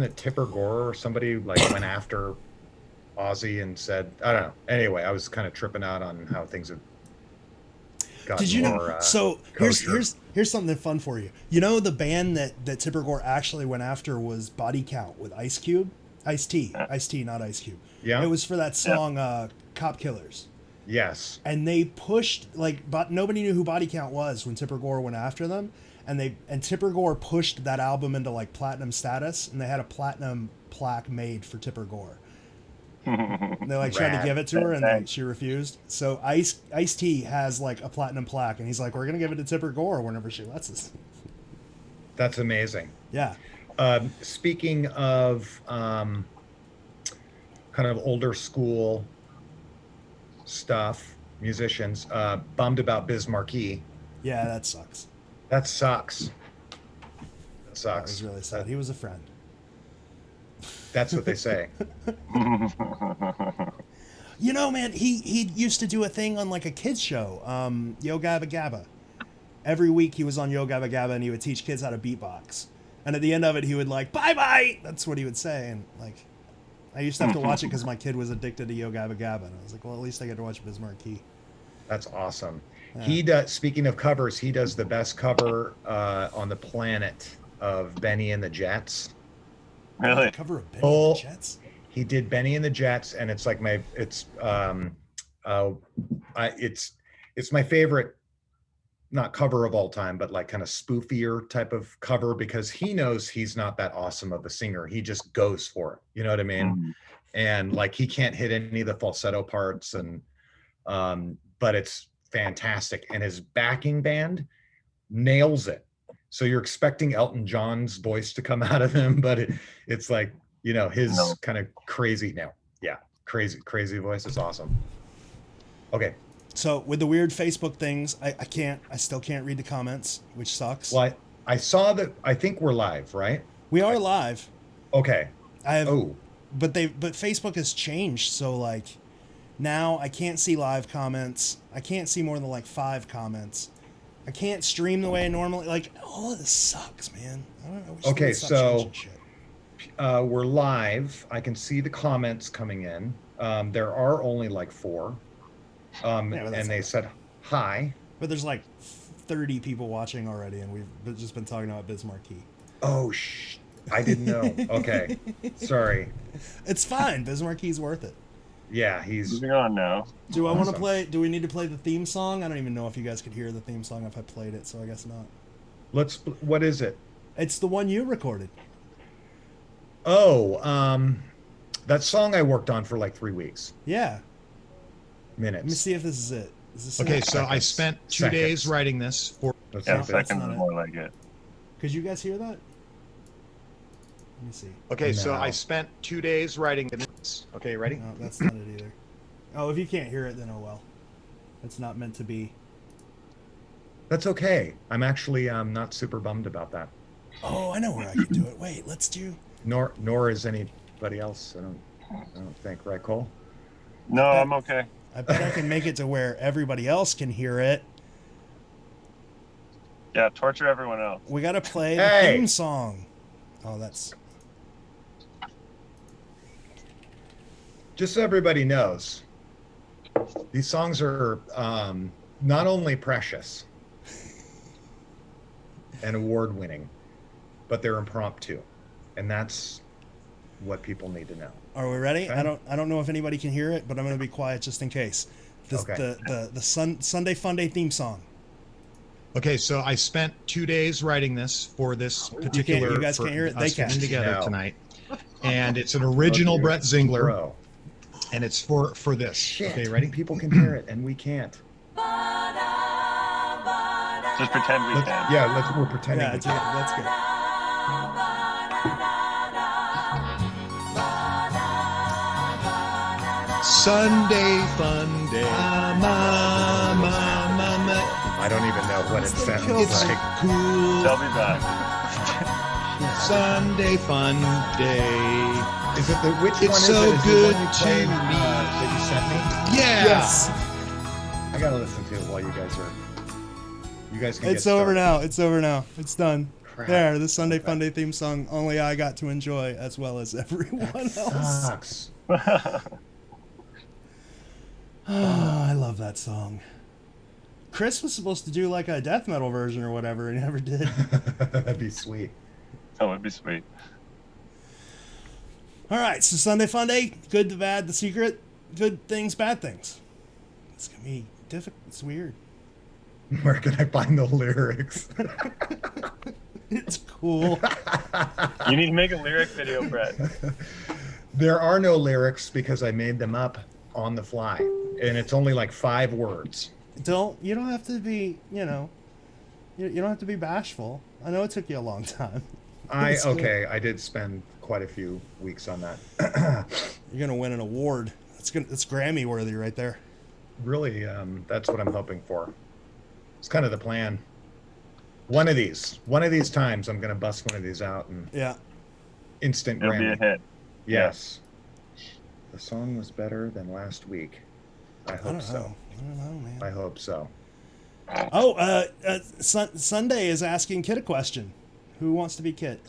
it Tipper Gore or somebody like went after Ozzy and said, I don't know. Anyway, I was kind of tripping out on how things have Did gotten you know? more So kosher. here's something fun for you. You know the band that Tipper Gore actually went after was Body Count with Ice Cube, Ice T, not Ice Cube. It Yeah. was for that Yeah. song "Cop Killers," Yes. and they pushed but nobody knew who Body Count was when Tipper Gore went after them, and Tipper Gore pushed that album into like platinum status, and they had a platinum plaque made for Tipper Gore. They like tried to Rad. give it to her, and then Thanks. she refused. So Ice T has like a platinum plaque, and he's like, "We're gonna give it to Tipper Gore whenever she lets us." That's amazing. Yeah, Speaking of kind of older school stuff, musicians, bummed about Biz Markie. yeah, that sucks. That sucks. That That sucks. was really sad. He was a friend. That's what they say. You know, man, he used to do a thing on like a kids show, Yo Gabba Gabba. Every week he was on Yo Gabba Gabba, and he would teach kids how to beatbox. And at the end of it, he would like, "Bye bye." That's what he would say, and like, I used to have to watch it because my kid was addicted to Yo Gabba Gabba, and I was like, well, at least I get to watch Biz Markie. That's awesome. Yeah. He does. Speaking of covers, he does the best cover on the planet of Benny and the Jets. Really? Cover of Benny Oh. and the Jets. He did Benny and the Jets, and it's like it's my favorite, not cover of all time, but like kind of spoofier type of cover, because he knows he's not that awesome of a singer. He just goes for it. You know what I mean? Mhm. And like he can't hit any of the falsetto parts, and but it's fantastic. And his backing band nails it. So you're expecting Elton John's voice to come out of him, but it's like, you know, his No. kind of crazy now. Yeah, crazy voice is awesome. Okay. So with the weird Facebook things, I still can't read the comments, which sucks. Well, I saw that. I think we're live, right? We are live. Okay. I have, Oh, but Facebook has changed, so like now I can't see live comments. I can't see more than like 5 comments. I can't stream the way I normally like. All of this sucks, man. I don't know. We just Okay, need to stop so- changing shit. we're live. I can see the comments coming in. There are only like 4. Yeah, but that's And they not- said hi. But there's like 30 people watching already, and we've just been talking about Biz Markie. Oh, I didn't know. Okay. Sorry. It's fine. Biz Marquie's worth it. Yeah, he's Moving on now. Do I want to Awesome. play? Do we need to play the theme song? I don't even know if you guys could hear the theme song if I played it, so I guess not. what is it? It's the one you recorded. Oh, that song I worked on for like 3 weeks. Yeah. Let me Minutes. see if this is it. Is this Okay, it? so I Seconds. spent 2 Seconds. days writing this for. Let's Yeah, see if that's seconds not is it. more like it. Could you guys hear that? Let me see. Okay, so No. I spent 2 days writing this. Okay, ready? No, that's not it either. Oh, if you can't hear it, then oh well. It's not meant to be. That's okay. I'm actually not super bummed about that. Oh, I know where I can do it. Wait, let's do. Nor is anybody else. I don't think, right, Cole? No, I'm okay. I bet I can make it to where everybody else can hear it. Yeah, torture everyone else. We gotta play the Hey! theme song. Oh, that's. Just so everybody knows, these songs are not only precious and award-winning, but they're impromptu, and that's what people need to know. Are we ready? Okay. I don't know if anybody can hear it, but I'm gonna be quiet just in case. This, Okay. The Sunday Funday theme song. Okay, so I spent 2 days writing this for this particular. you guys for can't hear it? us They can. getting together No. tonight, and it's an original Okay, Brett Zingler, Bro. and it's for this. Shit. Okay, ready? People can hear it, and we can't. Just pretend we can. Yeah, we're pretending. Yeah, we it's, can. that's good. Sunday fun day. I don't even know what it sounds It's like. cool They'll be back. Sunday fun day. Is it which It's one is so it? Is good the one you to played, me. that you sent me? Yeah. Yes, I gotta listen to it while you guys are. You guys can. it's get over started. now. It's over now. It's done. crap. There, the Sunday Okay. Funday theme song only I got to enjoy as well as everyone else. Sucks. Oh, I love that song. Chris was supposed to do like a death metal version or whatever, and he never did. That'd be sweet. That would be sweet. All right, so Sunday Funday, good, the bad, the secret, good things, bad things. It's gonna be difficult. It's weird. Where can I find the lyrics? It's cool. You need to make a lyric video, Brett. There are no lyrics because I made them up on the fly, and it's only like 5 words. You don't have to be, you don't have to be bashful. I know it took you a long time. It's good. I did spend quite a few weeks on that. You're gonna win an award. It's Grammy worthy right there. Really, that's what I'm hoping for. It's kind of the plan. One of these times, I'm gonna bust one of these out and Yeah. instant It'll Grammy. be a hit. Yes. The song was better than last week. I hope so. I don't know, man. I hope so. Oh, Sunday is asking Kit a question. Who wants to be Kit?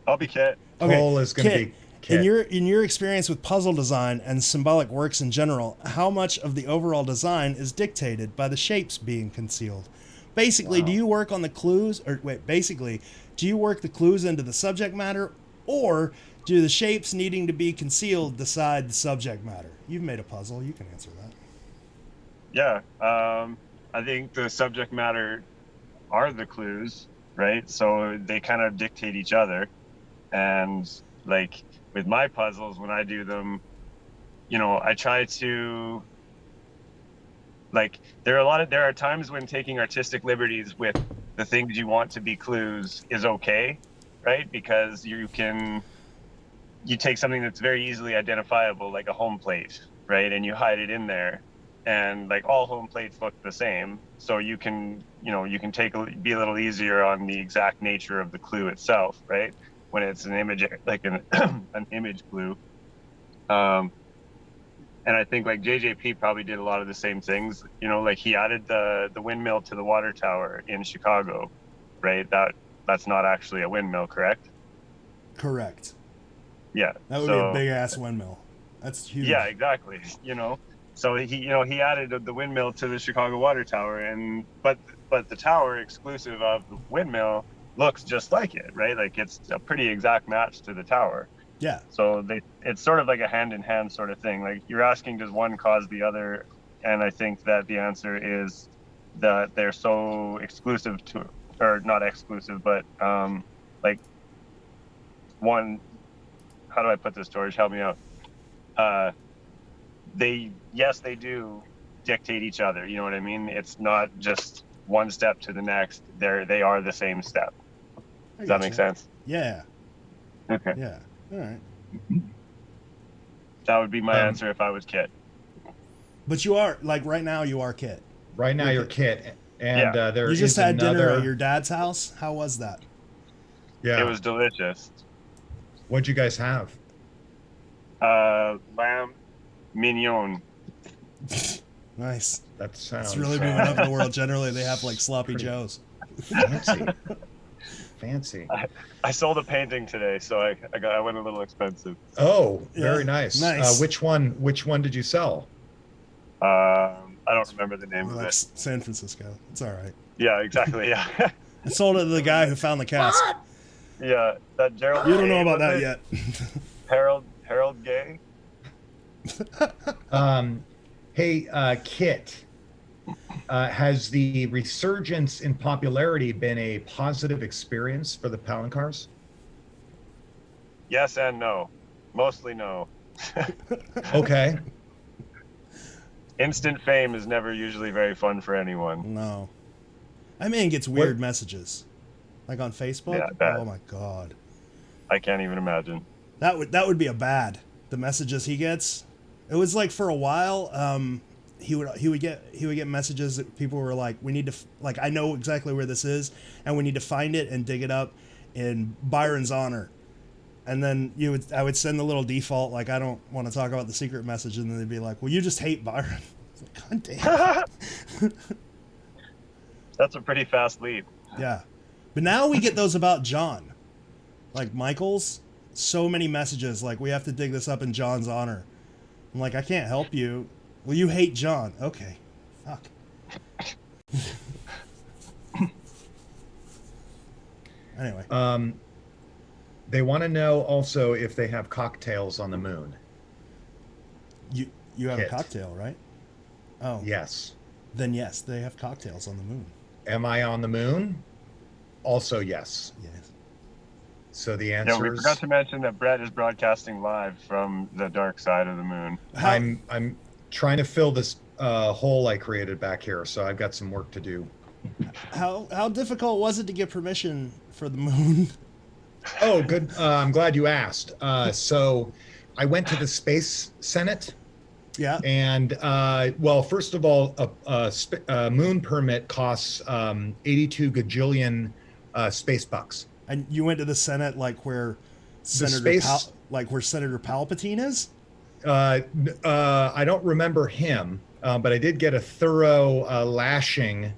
I'll be Kit. Cole is going to Kit, be Kit. in your experience with puzzle design and symbolic works in general, how much of the overall design is dictated by the shapes being concealed? Basically, Wow. do you work on the clues, do you work the clues into the subject matter, or do the shapes needing to be concealed decide the subject matter? You've made a puzzle. You can answer that. Yeah. I think the subject matter are the clues, right? So they kind of dictate each other. And like with my puzzles, when I do them, I try to there are times when taking artistic liberties with the things you want to be clues is okay, right? Because you take something that's very easily identifiable, like a home plate, right? And you hide it in there, and like all home plates look the same. So you can be a little easier on the exact nature of the clue itself, right? When it's an image, like an image clue. And I think like JJP probably did a lot of the same things, like he added the windmill to the water tower in Chicago, right? That's not actually a windmill, correct? Correct. Yeah. That would be a big ass windmill. That's huge. Yeah, exactly. So he added the windmill to the Chicago water tower, but the tower exclusive of the windmill looks just like it, right? Like it's a pretty exact match to the tower. Yeah. So it's sort of like a hand-in-hand sort of thing. Like you're asking, does one cause the other? And I think that the answer is that they're so exclusive to, or not exclusive, but like one. How do I put this, George? Help me out. They do dictate each other. You know what I mean? It's not just one step to the next. They are the same step. Does that make sense? Yeah. Okay. Yeah. All right. That would be my answer if I was Kit. But you are, like, right now you are Kit. Right now you're Kit, and Yeah. there You just is had dinner another. at your dad's house? How was that? Yeah. It was delicious. What'd you guys have? Lamb mignon. Nice. That sounds It's really moving up in the world. Generally, they have, like, sloppy joes. fancy. Fancy. I sold a painting today, so I went a little expensive. Oh, Yeah, very nice. nice. Which one did you sell? I don't remember the name of Like it. San Francisco. It's all right. Yeah, exactly. Yeah. I sold it to the guy who found the cask. Yeah, that Gerald. You don't know Gay, about was that it? yet. Harold Gay. Hey, Kit, has the resurgence in popularity been a positive experience for the Palancars? Yes and no. Mostly no. Okay. Instant fame is never usually very fun for anyone. No. I mean, gets weird messages. Like on Facebook? Yeah, I bet. Oh my god. I can't even imagine. That would be a bad. The messages he gets. It was like for a while, he would get messages that people were like, we need to like, I know exactly where this is, and we need to find it and dig it up in Byron's honor. And then I would send the little default, like, I don't want to talk about the secret message, and then they'd be like, well, you just hate Byron. It's like, god damn. That's a pretty fast leap. Yeah. But now we get those about John. Like Michael's, so many messages like, we have to dig this up in John's honor. I'm like, I can't help you. Well, you hate John. Okay. Fuck. Anyway. They want to know also if they have cocktails on the moon. You have Hit. a cocktail, right? Oh. Yes. Then yes, they have cocktails on the moon. Am I on the moon? Also yes. Yes. So the Yeah, answer we is forgot to mention that Brett is broadcasting live from the dark side of the moon. I'm trying to fill this hole I created back here, so I've got some work to do. How difficult was it to get permission for the moon? Oh, good. I'm glad you asked. So I went to the Space Senate. Yeah. And well, first of all, a moon permit costs 82 gajillion space bucks. And you went to the Senate like where Senator Palpatine is? I don't remember him, but I did get a thorough lashing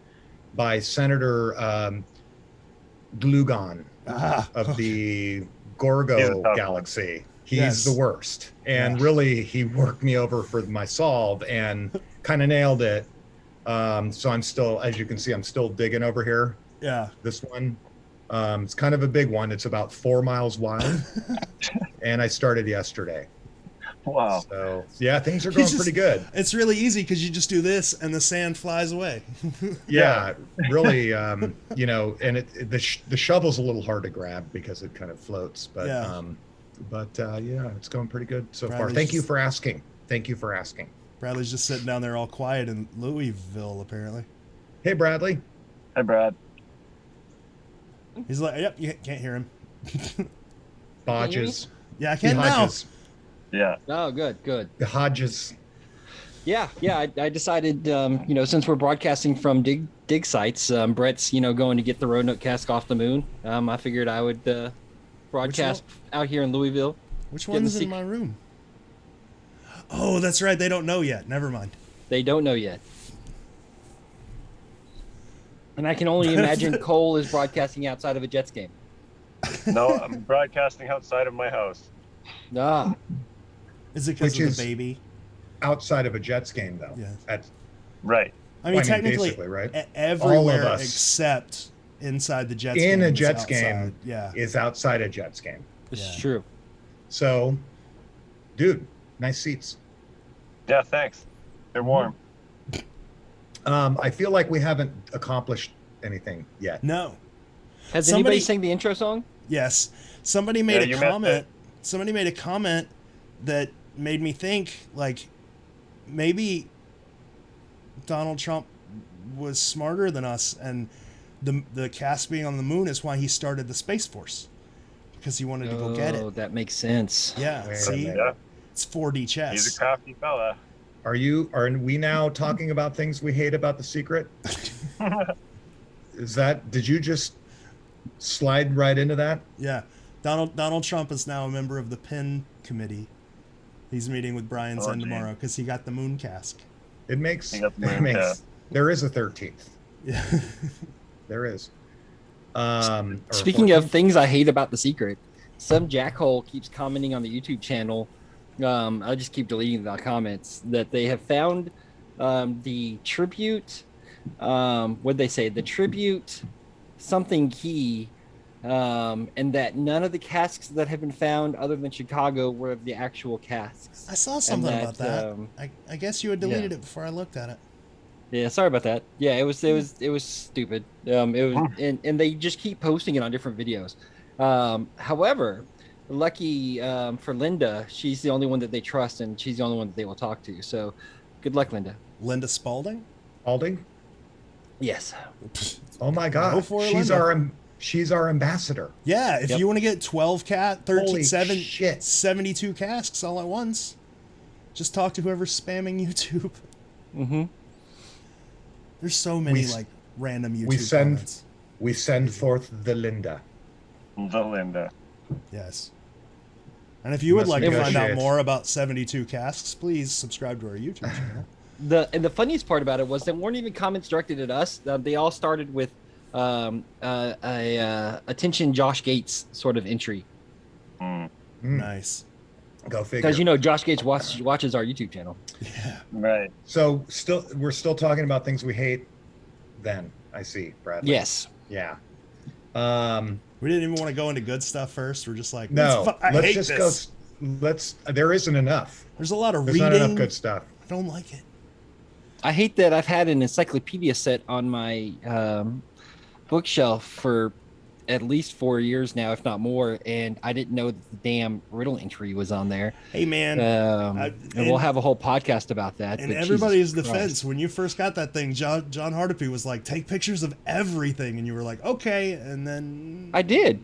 by Senator Glugon of the Gorgo galaxy. He's the worst. And really, he worked me over for my solve and kind of nailed it. So I'm still, as you can see, I'm still digging over here. Yeah. This one. It's kind of a big one. It's about 4 miles wide. And I started yesterday. Wow. So, yeah, things are going pretty good. It's really easy because you just do this and the sand flies away. Yeah, really, you know, and the shovel's a little hard to grab because it kind of floats. But, yeah, it's going pretty good so far. Thank you for asking. Thank you for asking. Bradley's just sitting down there all quiet in Louisville, apparently. Hey, Bradley. Hi, Brad. He's like, yep, you can't hear him. Bodges. Yeah, I can now. Yeah. Oh, good. The Hodges. Yeah. I decided, you know, since we're broadcasting from dig sites, Brett's, you know, going to get the Roanoke cask off the moon. I figured I would broadcast out here in Louisville. Which one's in my room? Oh, that's right. They don't know yet. Never mind. They don't know yet. And I can only imagine Cole is broadcasting outside of a Jets game. No, I'm broadcasting outside of my house. Ah. Is it because of the baby? Outside of a Jets game, though. Yeah. Right. I mean, technically, right? Everywhere except inside the Jets game. In a Jets game yeah. is outside a Jets game. This is true. So, dude, nice seats. Yeah, thanks. They're warm. I feel like we haven't accomplished anything yet. No. Has anybody sang the intro song? Yes. Somebody made a comment. Somebody made a comment that made me think, like, maybe Donald Trump was smarter than us, and the cast being on the moon is why he started the Space Force, because he wanted to go get it. Oh, that makes sense. Yeah. See, it's 4D chess. He's a crafty fella. Are we now talking about things we hate about The Secret? Did you just slide right into that? Yeah. Donald Trump is now a member of the PIN committee. He's meeting with Brian Zen tomorrow because he got the moon cask. There is a 13th. Yeah. There is. Speaking of things I hate about The Secret, some jackhole keeps commenting on the YouTube channel. I'll just keep deleting the comments that they have found the tribute. What'd they say? The tribute something key, and that none of the casks that have been found other than Chicago were of the actual casks. I saw something about that. I guess you had deleted it before I looked at it. Yeah, sorry about that. Yeah, it was stupid. It was, and they just keep posting it on different videos. However, lucky for Linda, she's the only one that they trust, and she's the only one that they will talk to. So, good luck, Linda. Linda Spalding? Spalding? Yes. Oh my God, she's our ambassador. Yeah, if you want to get 12 37, 72 casks all at once, just talk to whoever's spamming YouTube. Mm-hmm. There's so many random YouTube comments. We send forth the Linda. The Linda. Yes. And if you would like to find out more about 72 casks, please subscribe to our YouTube channel. The funniest part about it was they weren't even comments directed at us. They all started with attention Josh Gates sort of entry. Mm, Nice. Go figure. Because you know Josh Gates watches our YouTube channel. Yeah. right. So we're still talking about things we hate. Then I see, Bradley. Yes. Yeah. We didn't even want to go into good stuff first. We're just like, No. I Let's hate just this. go. There isn't enough. There's a lot of There's reading. not enough good stuff. I don't like it. I hate that I've had an encyclopedia set on my bookshelf for at least 4 years now, if not more, and I didn't know that the damn riddle entry was on there. Hey, man. And we'll have a whole podcast about that. In but everybody's Jesus defense, Christ. when you first got that thing, John Hardapy was like, take pictures of everything. And you were like, okay. And then. I did.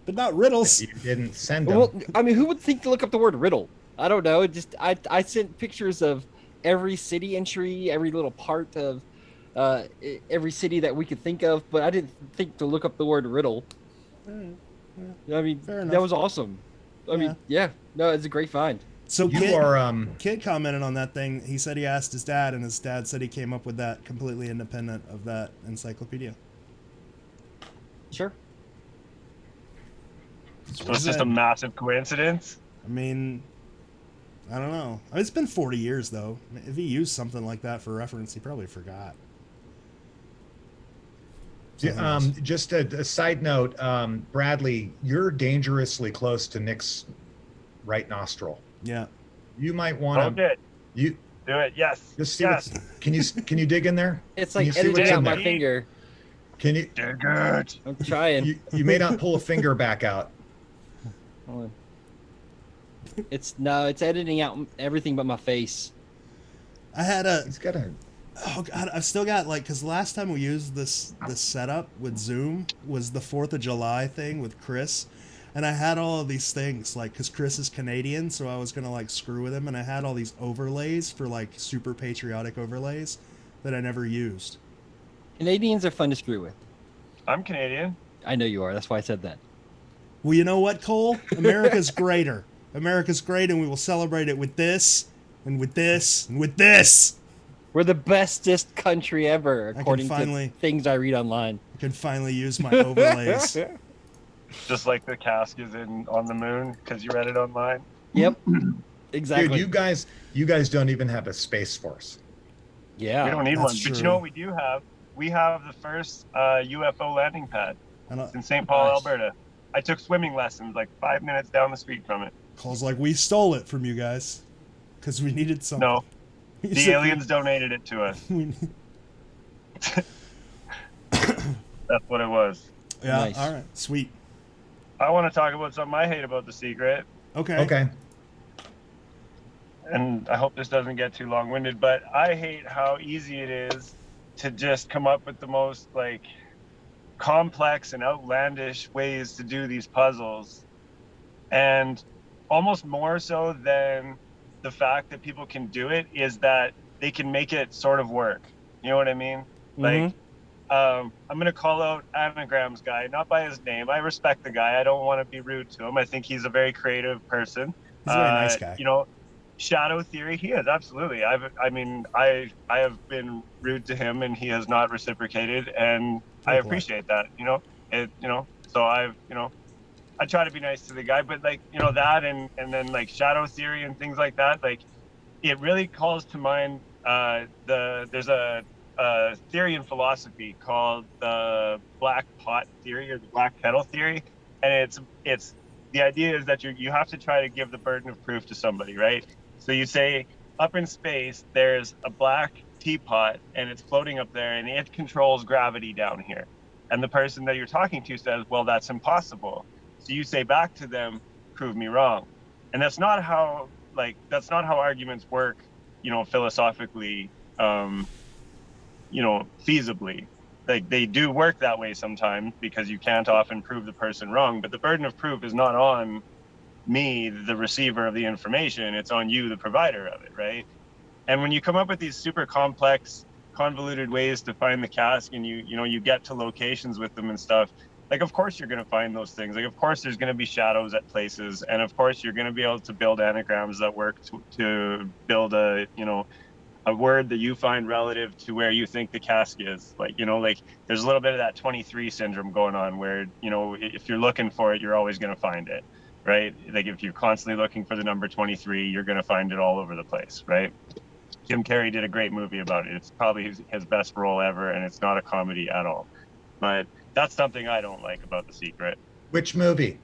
But not riddles. You didn't send them. Well, I mean, who would think to look up the word riddle? I don't know. It just I sent pictures of every city entry, every little part of every city that we could think of, but I didn't think to look up the word riddle. I mean, Fair enough. that was awesome. I mean, yeah, no, it's a great find. So You Kid commented on that thing. He said he asked his dad, and his dad said he came up with that completely independent of that encyclopedia. Sure. So it's just a massive coincidence. I mean, I don't know. It's been 40 years, though. If he used something like that for reference, he probably forgot. Just a side note, Bradley, you're dangerously close to Nick's right nostril. Yeah. You might want to. You do it. Yes. Just see. Yes. Can you dig in there? It's Can like you see editing what's out in my there? finger. Can you? Good. I'm trying. You may not pull a finger back out. Hold on. It's editing out everything but my face. I had a. He's got a. Oh God, I've still got because last time we used this setup with Zoom was the 4th of July thing with Chris, and I had all of these things because Chris is Canadian, so I was gonna screw with him, and I had all these overlays for super patriotic overlays that I never used. Canadians are fun to screw with. I'm Canadian. I know you are. That's why I said that. Well, you know what, Cole? America's greater. America's great, and we will celebrate it with this, and with this, and with this. We're the bestest country ever, according to things I read online. I can finally use my overlays. Just like the cask is on the moon because you read it online. Yep, exactly. Dude, you guys don't even have a space force. Yeah, we don't need that's one. true. But you know what we do have? We have the first UFO landing pad. It's in St. Paul, Nice. Alberta. I took swimming lessons 5 minutes down the street from it. Cole's like, we stole it from you guys because we needed something. No, the aliens donated it to us. That's what it was. Yeah, Nice. all right, sweet. I want to talk about something I hate about The Secret. Okay. And I hope this doesn't get too long-winded, but I hate how easy it is to just come up with the most complex and outlandish ways to do these puzzles, and almost more so than the fact that people can do it is that they can make it sort of work. You know what I mean? Mhm. I'm gonna call out Anagrams guy, not by his name. I respect the guy. I don't want to be rude to him. I think he's a very creative person. He's a very nice guy. Shadow theory, he is absolutely. I have been rude to him, and he has not reciprocated, and I appreciate that. So I try to be nice to the guy, but that and then shadow theory and things like that, it really calls to mind there's a theory in philosophy called the black pot theory or the black kettle theory, and it's the idea is that you have to try to give the burden of proof to somebody, right? So you say up in space there's a black teapot and it's floating up there and it controls gravity down here, and the person that you're talking to says, well, that's impossible. So you say back to them, prove me wrong. And that's not how arguments work, philosophically, feasibly. They do work that way sometimes because you can't often prove the person wrong, but the burden of proof is not on me, the receiver of the information, it's on you, the provider of it, right? And when you come up with these super complex, convoluted ways to find the cask, and you get to locations with them and stuff, of course you're going to find those things. Of course there's going to be shadows at places, and of course you're going to be able to build anagrams that work to build a a word that you find relative to where you think the cask is. Like, you know, like there's a little bit of that 23 syndrome going on where, you know, if you're looking for it, you're always going to find it, right? Like if you're constantly looking for the number 23, you're going to find it all over the place, right? Jim Carrey did a great movie about it. It's probably his best role ever, and it's not a comedy at all. But that's something I don't like about The Secret. Which movie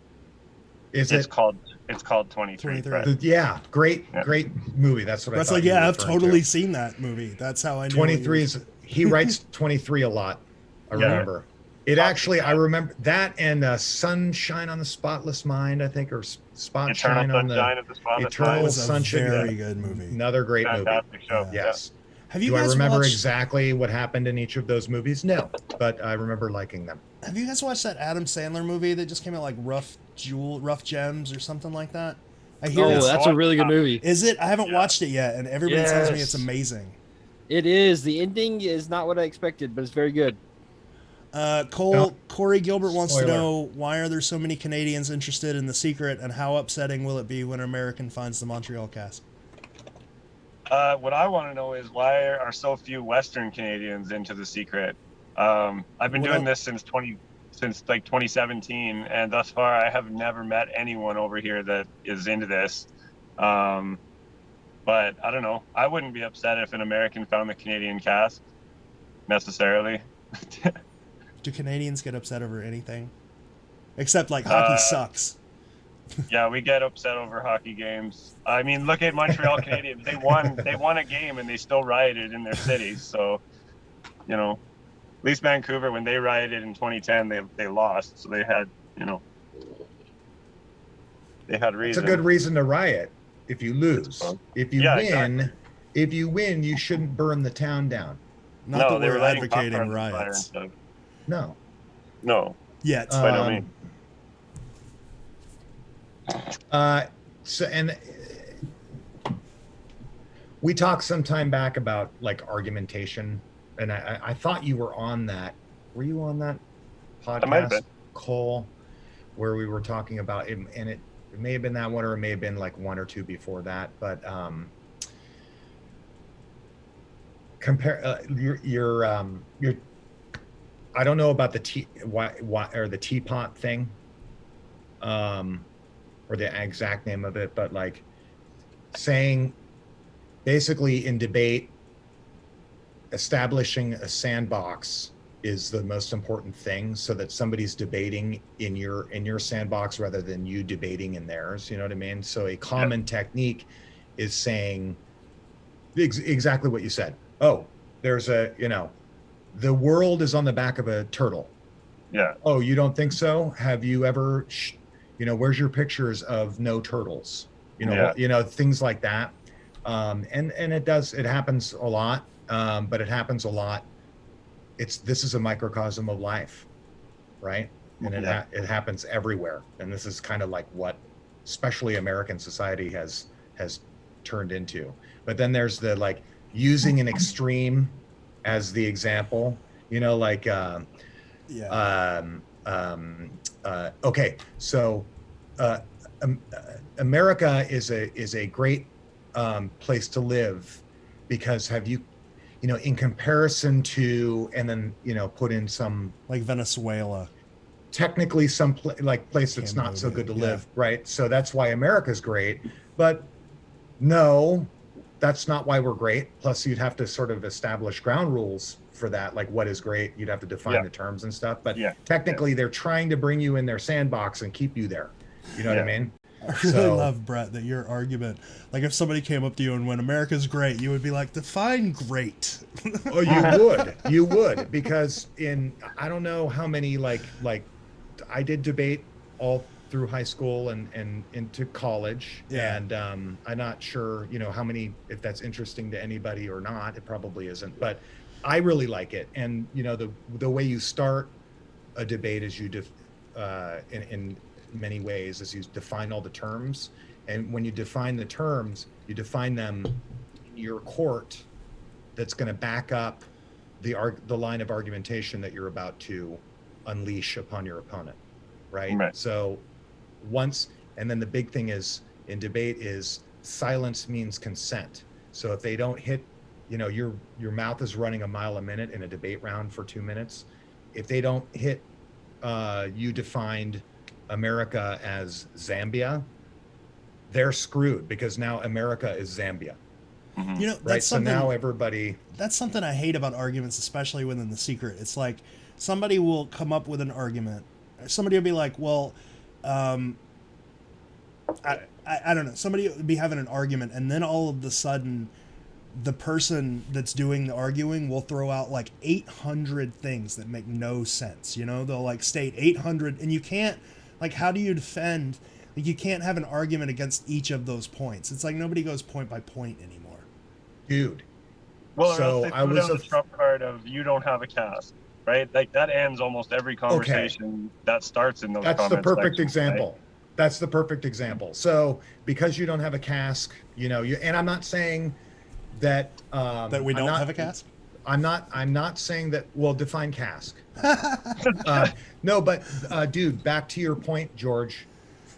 is It's it? called 23. 23. Brett. Yeah, great, Yeah. great movie. That's what That's I thought like, you were yeah, I've referring totally to. seen that movie. That's how I knew. 23 is, he writes 23 a lot. I Yeah. remember. It Toxic actually, I Man. remember that and Sunshine on the Spotless Mind, I think, or Eternal Spotshine on the Sunshine of the Spotless Eternal That Mind. was a Sunshine. very good movie. Another great movie. Fantastic show. Yeah. Yes. Have you Do I guys remember watched? exactly what happened in each of those movies? No, but I remember liking them. Have you guys watched that Adam Sandler movie that just came out, like Rough Gems or something like that? I hear Oh, it's. that's a really good movie. Is it? I haven't Yeah. watched it yet, and everybody tells me Yes. it's amazing. It is. The ending is not what I expected, but it's very good. Corey Gilbert wants to Spoiler. know, why are there so many Canadians interested in The Secret, and how upsetting will it be when an American finds the Montreal cask? What I want to know is why are so few Western Canadians into The Secret? I've been What doing el- this since like 2017, and thus far I have never met anyone over here that is into this. But I don't know. I wouldn't be upset if an American found the Canadian cask necessarily. Do Canadians get upset over anything? Except, like, hockey sucks. Yeah, we get upset over hockey games. I mean, look at Montreal Canadiens. They won a game and they still rioted in their cities. So, you know, at least Vancouver, when they rioted in 2010, they lost. So they had, you know, they had It's a reason. good reason to riot if you lose. If you Yeah, win, exactly. if you win, you shouldn't burn the town down. Not No, that they we're were lighting advocating popcorn on fire riots instead of- No. No, yet. by no means. So and we talked some time back about like argumentation, and I thought you were on that. Were you on that I might have podcast, been. Cole, where we were talking about it, and it may have been that one, or it may have been like one or two before that, but compare your I don't know about the the teapot thing, or the exact name of it, but like saying basically in debate, establishing a sandbox is the most important thing, so that somebody's debating in your sandbox rather than you debating in theirs. You know what I mean? So a common technique is saying exactly what you said. Oh, there's the world is on the back of a turtle. Yeah. Oh, you don't think so? Have you ever, where's your pictures of no turtles? Things like that. And it happens a lot, but it happens a lot. This is a microcosm of life, right? And it happens everywhere. And this is kind of like what, especially American society has turned into. But then there's the like using an extreme as the example, okay, so America is a great place to live because in comparison to, and then put in some Like Venezuela. technically some place that's not so good to Cambodia, live, right? So that's why America's great, but no, that's not why we're great. Plus you'd have to sort of establish ground rules for that, like what is great. You'd have to define the terms and stuff, but technically they're trying to bring you in their sandbox and keep you there. You know what I mean? I really love, Brett, that your argument, like if somebody came up to you and went, America's great, you would be like, define great. Oh, you would, because I don't know how many, like I did debate all through high school and into college. Yeah. And I'm not sure, how many, if that's interesting to anybody or not. It probably isn't, but I really like it. And, the way you start a debate is in many ways is you define all the terms. And when you define the terms, you define them in your court that's going to back up the line of argumentation that you're about to unleash upon your opponent, right? So and then the big thing is in debate is silence means consent. So if they don't hit your mouth is running a mile a minute in a debate round for 2 minutes. If they don't hit, you defined America as Zambia, they're screwed because now America is Zambia, You know, right? that's So something. now everybody, That's something I hate about arguments, especially within the secret. It's like somebody will come up with an argument. Somebody will be like, "Well, um, I don't know." Somebody will be having an argument, and then all of a sudden, the person that's doing the arguing will throw out like 800 things that make no sense. You know, they'll like state 800, and you can't, like, how do you defend? Like, you can't have an argument against each of those points. It's like nobody goes point by point anymore. dude. Well, or else So they I throw was down the trump card of you don't have a cast, right? Like that ends almost every conversation that starts in those That's the comment perfect sections, right? example. That's the perfect example. So because you don't have a cask, and I'm not saying that That we I'm don't not- have a cast. I'm not saying that. Well, define cask. No, but dude, back to your point, George.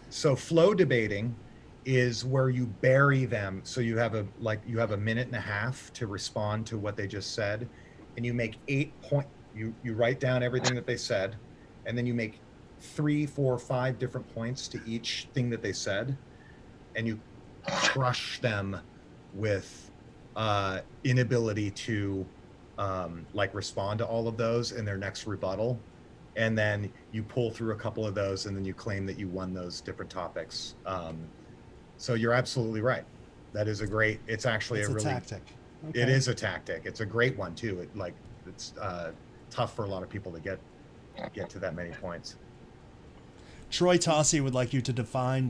So flow debating is where you bury them. So you have a minute and a half to respond to what they just said, and you make 8 point. You write down everything that they said, and then you make 3, 4, 5 different points to each thing that they said, and you crush them with inability to respond to all of those in their next rebuttal, and then you pull through a couple of those, and then you claim that you won those different topics. So you're absolutely right. That is it's actually It's a a really tactic. it Okay. is a tactic. It's a great one too. It's tough for a lot of people to get to that many points. Troy Tossi would like you to define.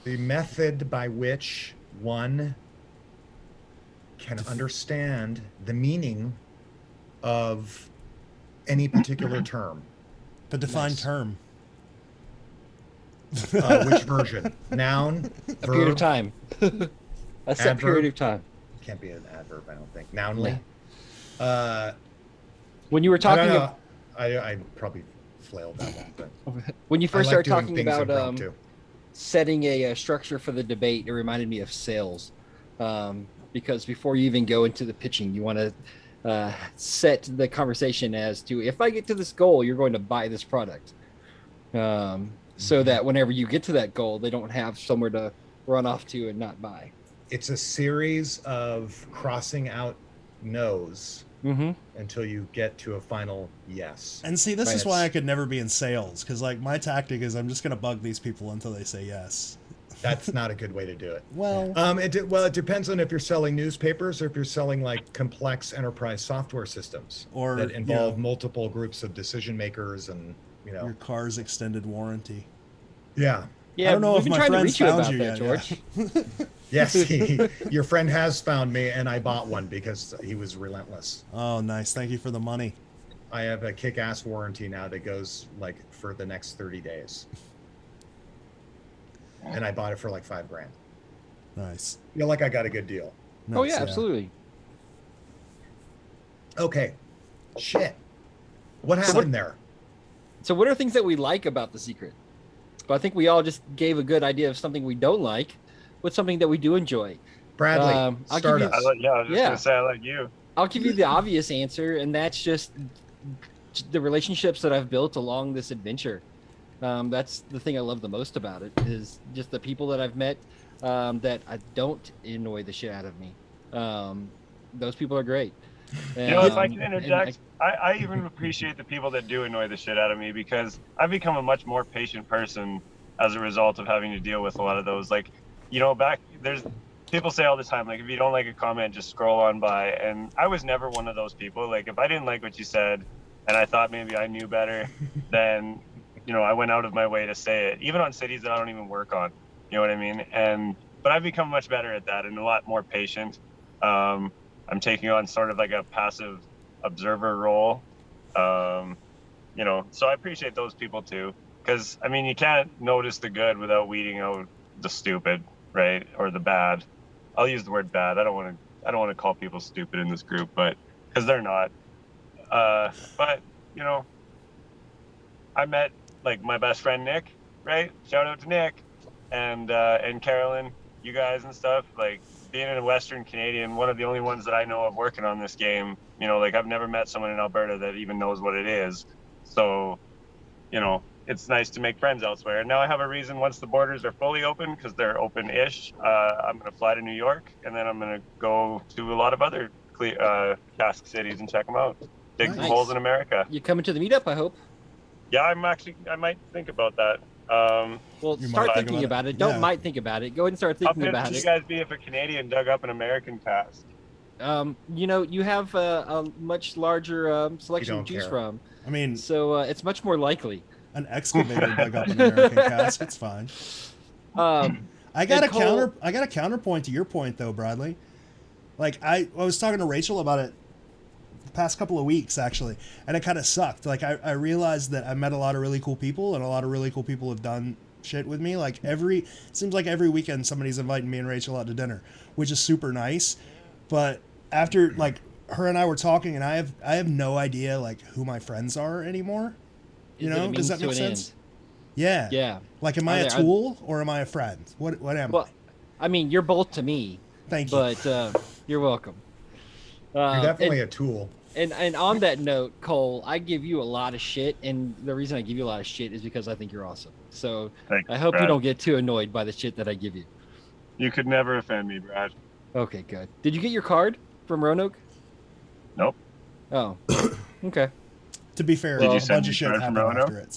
The method by which one can understand the meaning of any particular term. The defined Nice. term. Which version? Noun, A period of verb? time. A set Adverb? period of time. Can't be an adverb, I don't think. Nounly. When you were I don't talking, know. I probably flailed that one, but when you I first like started doing talking things about impromptu. setting a structure for the debate, it reminded me of sales. Because before you even go into the pitching, you want to set the conversation as to, if I get to this goal, you're going to buy this product. So that whenever you get to that goal, they don't have somewhere to run off to and not buy. It's a series of crossing out no's Mm-hmm. until you get to a final yes. And see, this Right, is why I it's- could never be in sales, because like my tactic is I'm just gonna bug these people until they say yes. That's not a good way to do it. Well, It depends on if you're selling newspapers or if you're selling like complex enterprise software systems Or, that you involve know, multiple groups of decision makers, and your car's extended warranty. yeah. Yeah, I don't know we've if been my trying to friends reach you found about you that, yet, yeah. George. Yes, your friend has found me, and I bought one because he was relentless. Oh, nice. Thank you for the money. I have a kick-ass warranty now that goes like for the next 30 days. And I bought it for like $5,000. Nice. Feel like I got a good deal. Oh Nice, yeah, absolutely. Okay. Shit. What So happened there? So what are things that we like about The Secret? But I think we all just gave a good idea of something we don't like. What's something that we do enjoy? Bradley, I'll start give you- us. I was just Yeah. gonna say I like you. I'll give you the obvious answer, and that's just the relationships that I've built along this adventure. That's the thing I love the most about it, is just the people that I've met that I don't annoy the shit out of me. Those people are great. You know, if I And- can and interject, I even appreciate the people that do annoy the shit out of me, because I've become a much more patient person as a result of having to deal with a lot of those. Like, you know, there's people say all the time, like, if you don't like a comment, just scroll on by. And I was never one of those people. Like, if I didn't like what you said and I thought maybe I knew better, then, you know, I went out of my way to say it, even on cities that I don't even work on. You know what I mean? But I've become much better at that and a lot more patient. I'm taking on sort of like a passive observer role. You know, so I appreciate those people too, because I mean, you can't notice the good without weeding out the stupid, right? Or the bad. I'll use the word bad. I don't want to call people stupid in this group, but because they're not. But you know, I met like my best friend Nick, right? Shout out to Nick, and Carolyn, you guys and stuff. Like, being a Western Canadian, one of the only ones that I know of working on this game, like I've never met someone in Alberta that even knows what it is. So, it's nice to make friends elsewhere. And now I have a reason once the borders are fully open, because they're open-ish, I'm going to fly to New York, and then I'm going to go to a lot of other cask cities and check them out. Dig some Nice. holes in America. You coming to the meetup? I hope. Yeah, I might think about that. Well, You start might think thinking about about it. it. Don't Yeah. might think about it. Go ahead and start How thinking pissed about would you it. guys be if a Canadian dug up an American cask? You have a much larger selection don't to choose care. from, I mean, so it's much more likely. an excavator dug up an American cask. It's fine. I got And a Cole- counterpoint to your point though, Bradley. Like I was talking to Rachel about it the past couple of weeks actually, and it kind of sucked. Like I realized that I met a lot of really cool people, and a lot of really cool people have done shit with me. Like seems like every weekend somebody's inviting me and Rachel out to dinner, which is super nice. But after like her and I were talking, and I have no idea like who my friends are anymore. You Is it a know, does means that to make an sense? end? Yeah. Yeah. Like, am I a tool or am I a friend? What am Well, I mean, you're both to me, I? Thank you. but you're welcome. You're definitely a tool. And on that note, Cole, I give you a lot of shit, and the reason I give you a lot of shit is because I think you're awesome. So Thanks, I hope you Brad. don't get too annoyed by the shit that I give you. You could never offend me, Brad. Okay, good. Did you get your card from Roanoke? Nope. Oh, okay. To be fair, Did you a send bunch me of shit card from happened Roanoke? after it.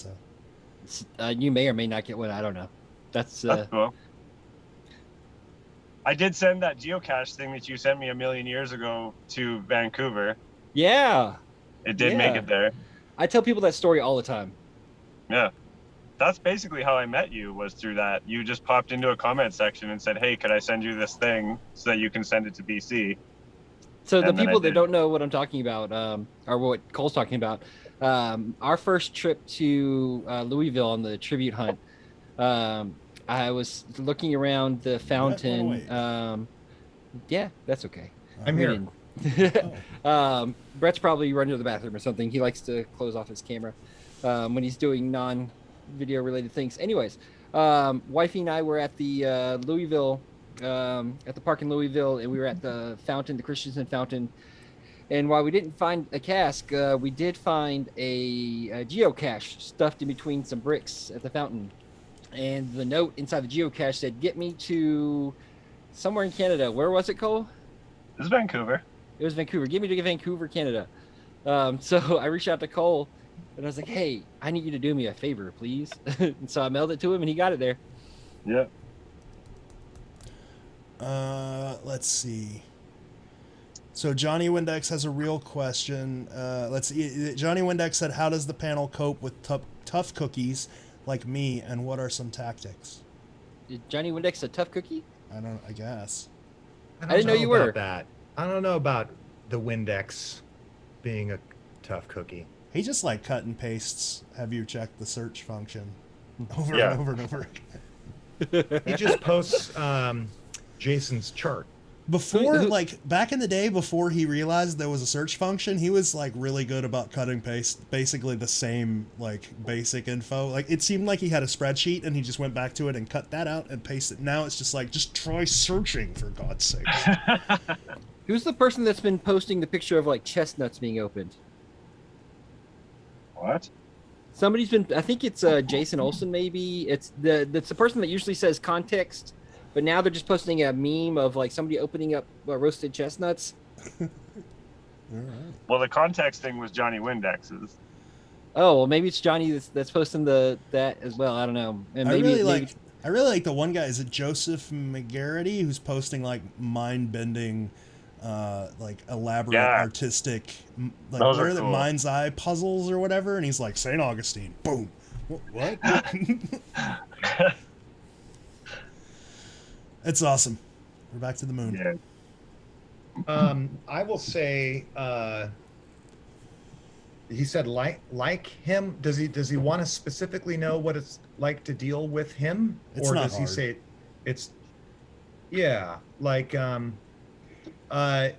So You may or may not get one. I don't know. That's That's cool. I did send that geocache thing that you sent me a million years ago to Vancouver. yeah. It did make Yeah. it there. I tell people that story all the time. Yeah. That's basically how I met you, was through that. You just popped into a comment section and said, hey, could I send you this thing so that you can send it to BC? So the And then I people that did. don't know what I'm talking about, or what Cole's talking about, our first trip to Louisville on the tribute hunt, I was looking around the fountain. away. Yeah, that's okay. I'm We here. didn't. Brett's probably running to the bathroom or something. He likes to close off his camera when he's doing non-video related things. Anyways, wifey and I were at the Louisville, at the park in Louisville, and we were at the fountain, the Christensen fountain. And while we didn't find a cask, we did find a geocache stuffed in between some bricks at the fountain. And the note inside the geocache said, "Get me to somewhere in Canada." Where was it, Cole? This is Vancouver. It was Vancouver. Get me to Vancouver, Canada. So I reached out to Cole, and I was like, "Hey, I need you to do me a favor, please." And so I mailed it to him, and he got it there. Yeah. let's see. So Johnny Windex has a real question. Let's see. Johnny Windex said, "How does the panel cope with tough cookies like me, and what are some tactics?" Is Johnny Windex a tough cookie? I guess. I didn't know you about were. that. I don't know about the Windex being a tough cookie. He just like cut and pastes. Have you checked the search function over Yeah. and over and over again? He just posts Jason's chart. Before, Who- like back in the day, before he realized there was a search function, he was like really good about cut and paste basically the same like basic info. Like it seemed like he had a spreadsheet and he just went back to it and cut that out and pasted. Now it's just like, just try searching for God's sake. Who's the person that's been posting the picture of like chestnuts being opened? What? Somebody's been. I think it's Jason Olsen. Maybe that's the person that usually says context, but now they're just posting a meme of like somebody opening up roasted chestnuts. All right. Well, the context thing was Johnny Windex's. Oh, well, maybe it's Johnny that's posting that as well. I don't know. And I maybe really like the one guy. Is it Joseph McGarity who's posting like mind-bending, like elaborate Yeah. artistic, like Those what are are the cool. mind's eye puzzles or whatever? And he's like St. Augustine, boom. What? It's awesome. We're back to the moon. Yeah. I will say he said like him. Does he want to specifically know what it's like to deal with him? It's or not does he hard. say it's like I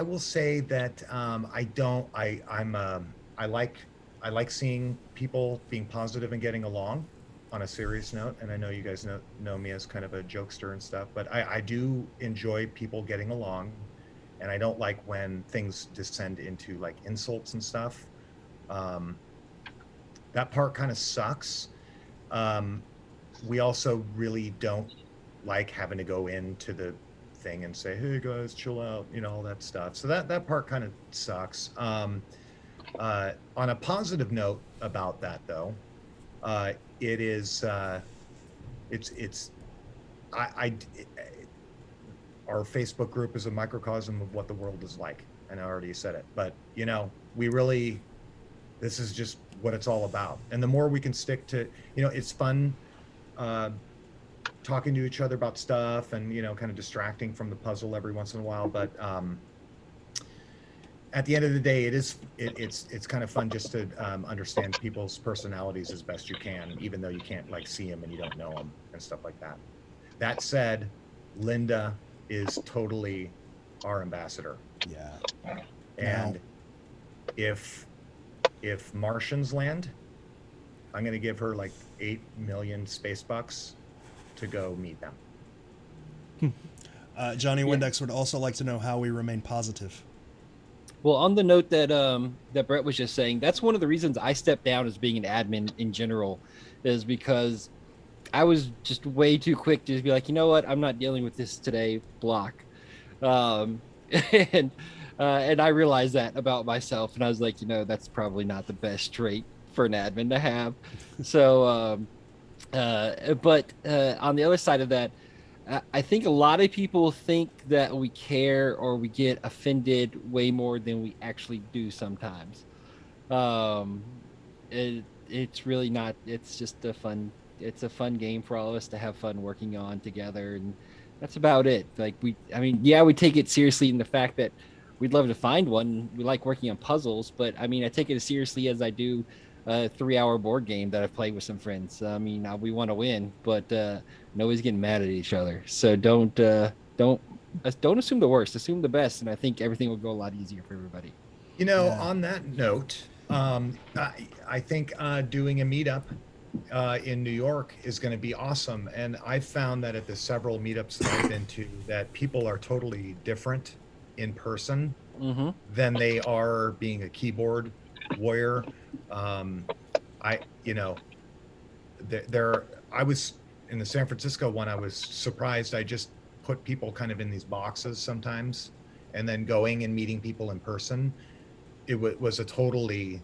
will say that I like seeing people being positive and getting along. on a serious note, and I know you guys know me as kind of a jokester and stuff, but I do enjoy people getting along, and I don't like when things descend into like insults and stuff. Um, that part kind of sucks. Um, we also really don't like having to go into the thing and say, "Hey guys, chill out," all that stuff. So that part kind of sucks. On a positive note about that, though, it is it's I our Facebook group is a microcosm of what the world is like, and I already said it. But we really, this is just what it's all about. And the more we can stick to, it's fun uh, talking to each other about stuff and kind of distracting from the puzzle every once in a while. But at the end of the day, it's kind of fun just to understand people's personalities as best you can, even though you can't like see them and you don't know them and stuff like that. That said, Linda is totally our ambassador. Yeah. And if Martians land, I'm going to give her like 8 million space bucks to go meet them. Johnny Windex would also like to know how we remain positive. Well, on the note that that Brett was just saying, that's one of the reasons I stepped down as being an admin in general, is because I was just way too quick to just be like, you know what, I'm not dealing with this today. Block. And I realized that about myself, and I was like, that's probably not the best trait for an admin to have. So, but on the other side of that, I think a lot of people think that we care or we get offended way more than we actually do sometimes. It's really not. It's just it's a fun game for all of us to have fun working on together, and that's about it. Like we take it seriously in the fact that we'd love to find one. We like working on puzzles, but I take it as seriously as I do a 3-hour board game that I've played with some friends. We want to win, but nobody's getting mad at each other. So don't assume the worst. Assume the best, and I think everything will go a lot easier for everybody. On that note, I think doing a meetup in New York is going to be awesome. And I've found that at the several meetups that I've been to, that people are totally different in person than they are being a keyboard warrior. I was in the San Francisco one. I was surprised. I just put people kind of in these boxes sometimes, and then going and meeting people in person. It was a totally,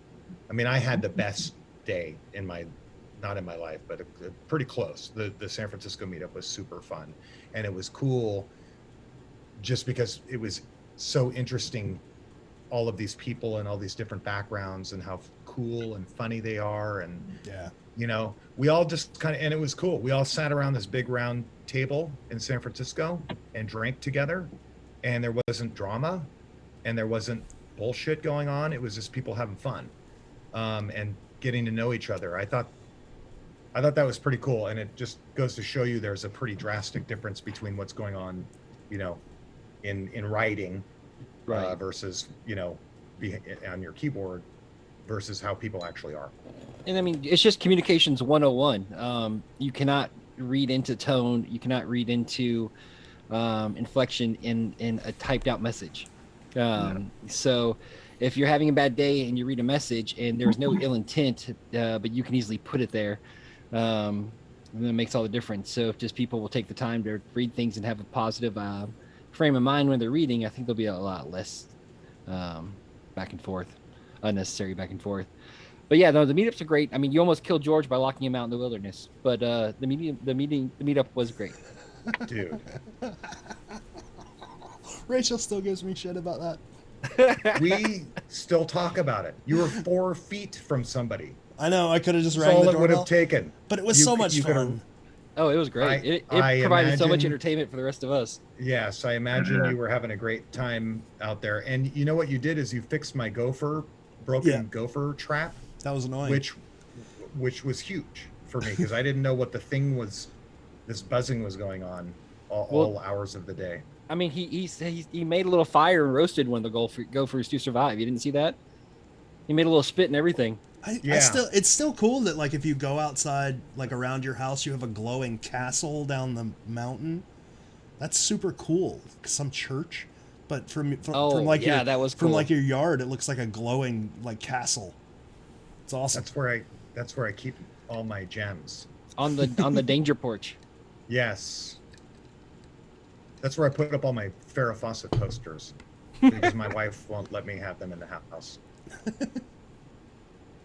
I had the best day not in my life, but pretty close. The San Francisco meetup was super fun, and it was cool just because it was so interesting, all of these people and all these different backgrounds and how cool and funny they are. And we all just kind of, and it was cool. We all sat around this big round table in San Francisco and drank together, and there wasn't drama and there wasn't bullshit going on. It was just people having fun and getting to know each other. I thought that was pretty cool, and it just goes to show you there's a pretty drastic difference between what's going on, in writing, right, versus on your keyboard versus how people actually are. And it's just communications 101. You cannot read into tone. You cannot read into inflection in a typed out message. So if you're having a bad day and you read a message and there's no ill intent, but you can easily put it there, then it makes all the difference. So if just people will take the time to read things and have a positive frame of mind when they're reading, I think there'll be a lot less back and forth, unnecessary back and forth. But yeah, no, the meetups are great. You almost killed George by locking him out in the wilderness, but the meetup was great. Dude. Rachel still gives me shit about that. We still talk about it. You were 4 feet from somebody. I know. I could have just That's rang all the it would doorbell, have taken. but it was so much fun. Oh, it was great. It I provided so much imagine- entertainment for the rest of us. Yes, I imagine you were having a great time out there. And you know what you did is you fixed my broken gopher trap, That was annoying. which was huge for me because I didn't know what the thing was. This buzzing was going on all hours of the day. He made a little fire and roasted one of the gophers to survive. You didn't see that? He made a little spit and everything. I still, it's still cool that like if you go outside like around your house, you have a glowing castle down the mountain. That's super cool. Some church, but from like yeah, your that was from cool. like your yard, it looks like a glowing like castle. It's awesome. That's where I keep all my gems. On the danger porch. Yes. That's where I put up all my Farrah Fawcett posters because my wife won't let me have them in the house.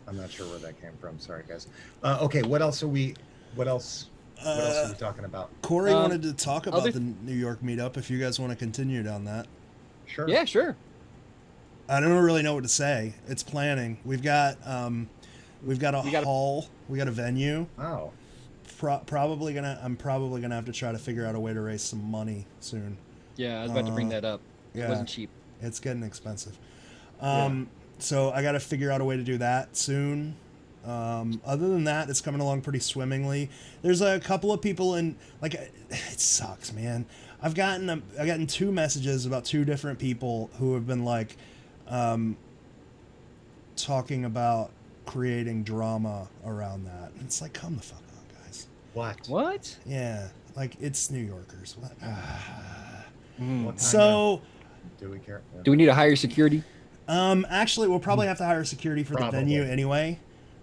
I'm not sure where that came from. Sorry, guys. Okay, what else are we talking about? Corey wanted to talk about other- the New York meetup. If you guys want to continue down that, Sure. Yeah, sure. I don't really know what to say. It's planning. We've got a hall. We got a venue. Oh. I'm probably gonna have to try to figure out a way to raise some money soon. Yeah, I was about to bring that up. It yeah. wasn't cheap. It's getting expensive. So I got to figure out a way to do that soon. Other than that, it's coming along pretty swimmingly. There's a couple of people in like it sucks, man. I've gotten 2 messages about 2 different people who have been like talking about creating drama around that. And it's like, come the fuck on, guys. What? Yeah, like it's New Yorkers. What? What kind So. of- do we care? Yeah. Do we need to hire security? Actually, we'll probably have to hire security for the venue anyway.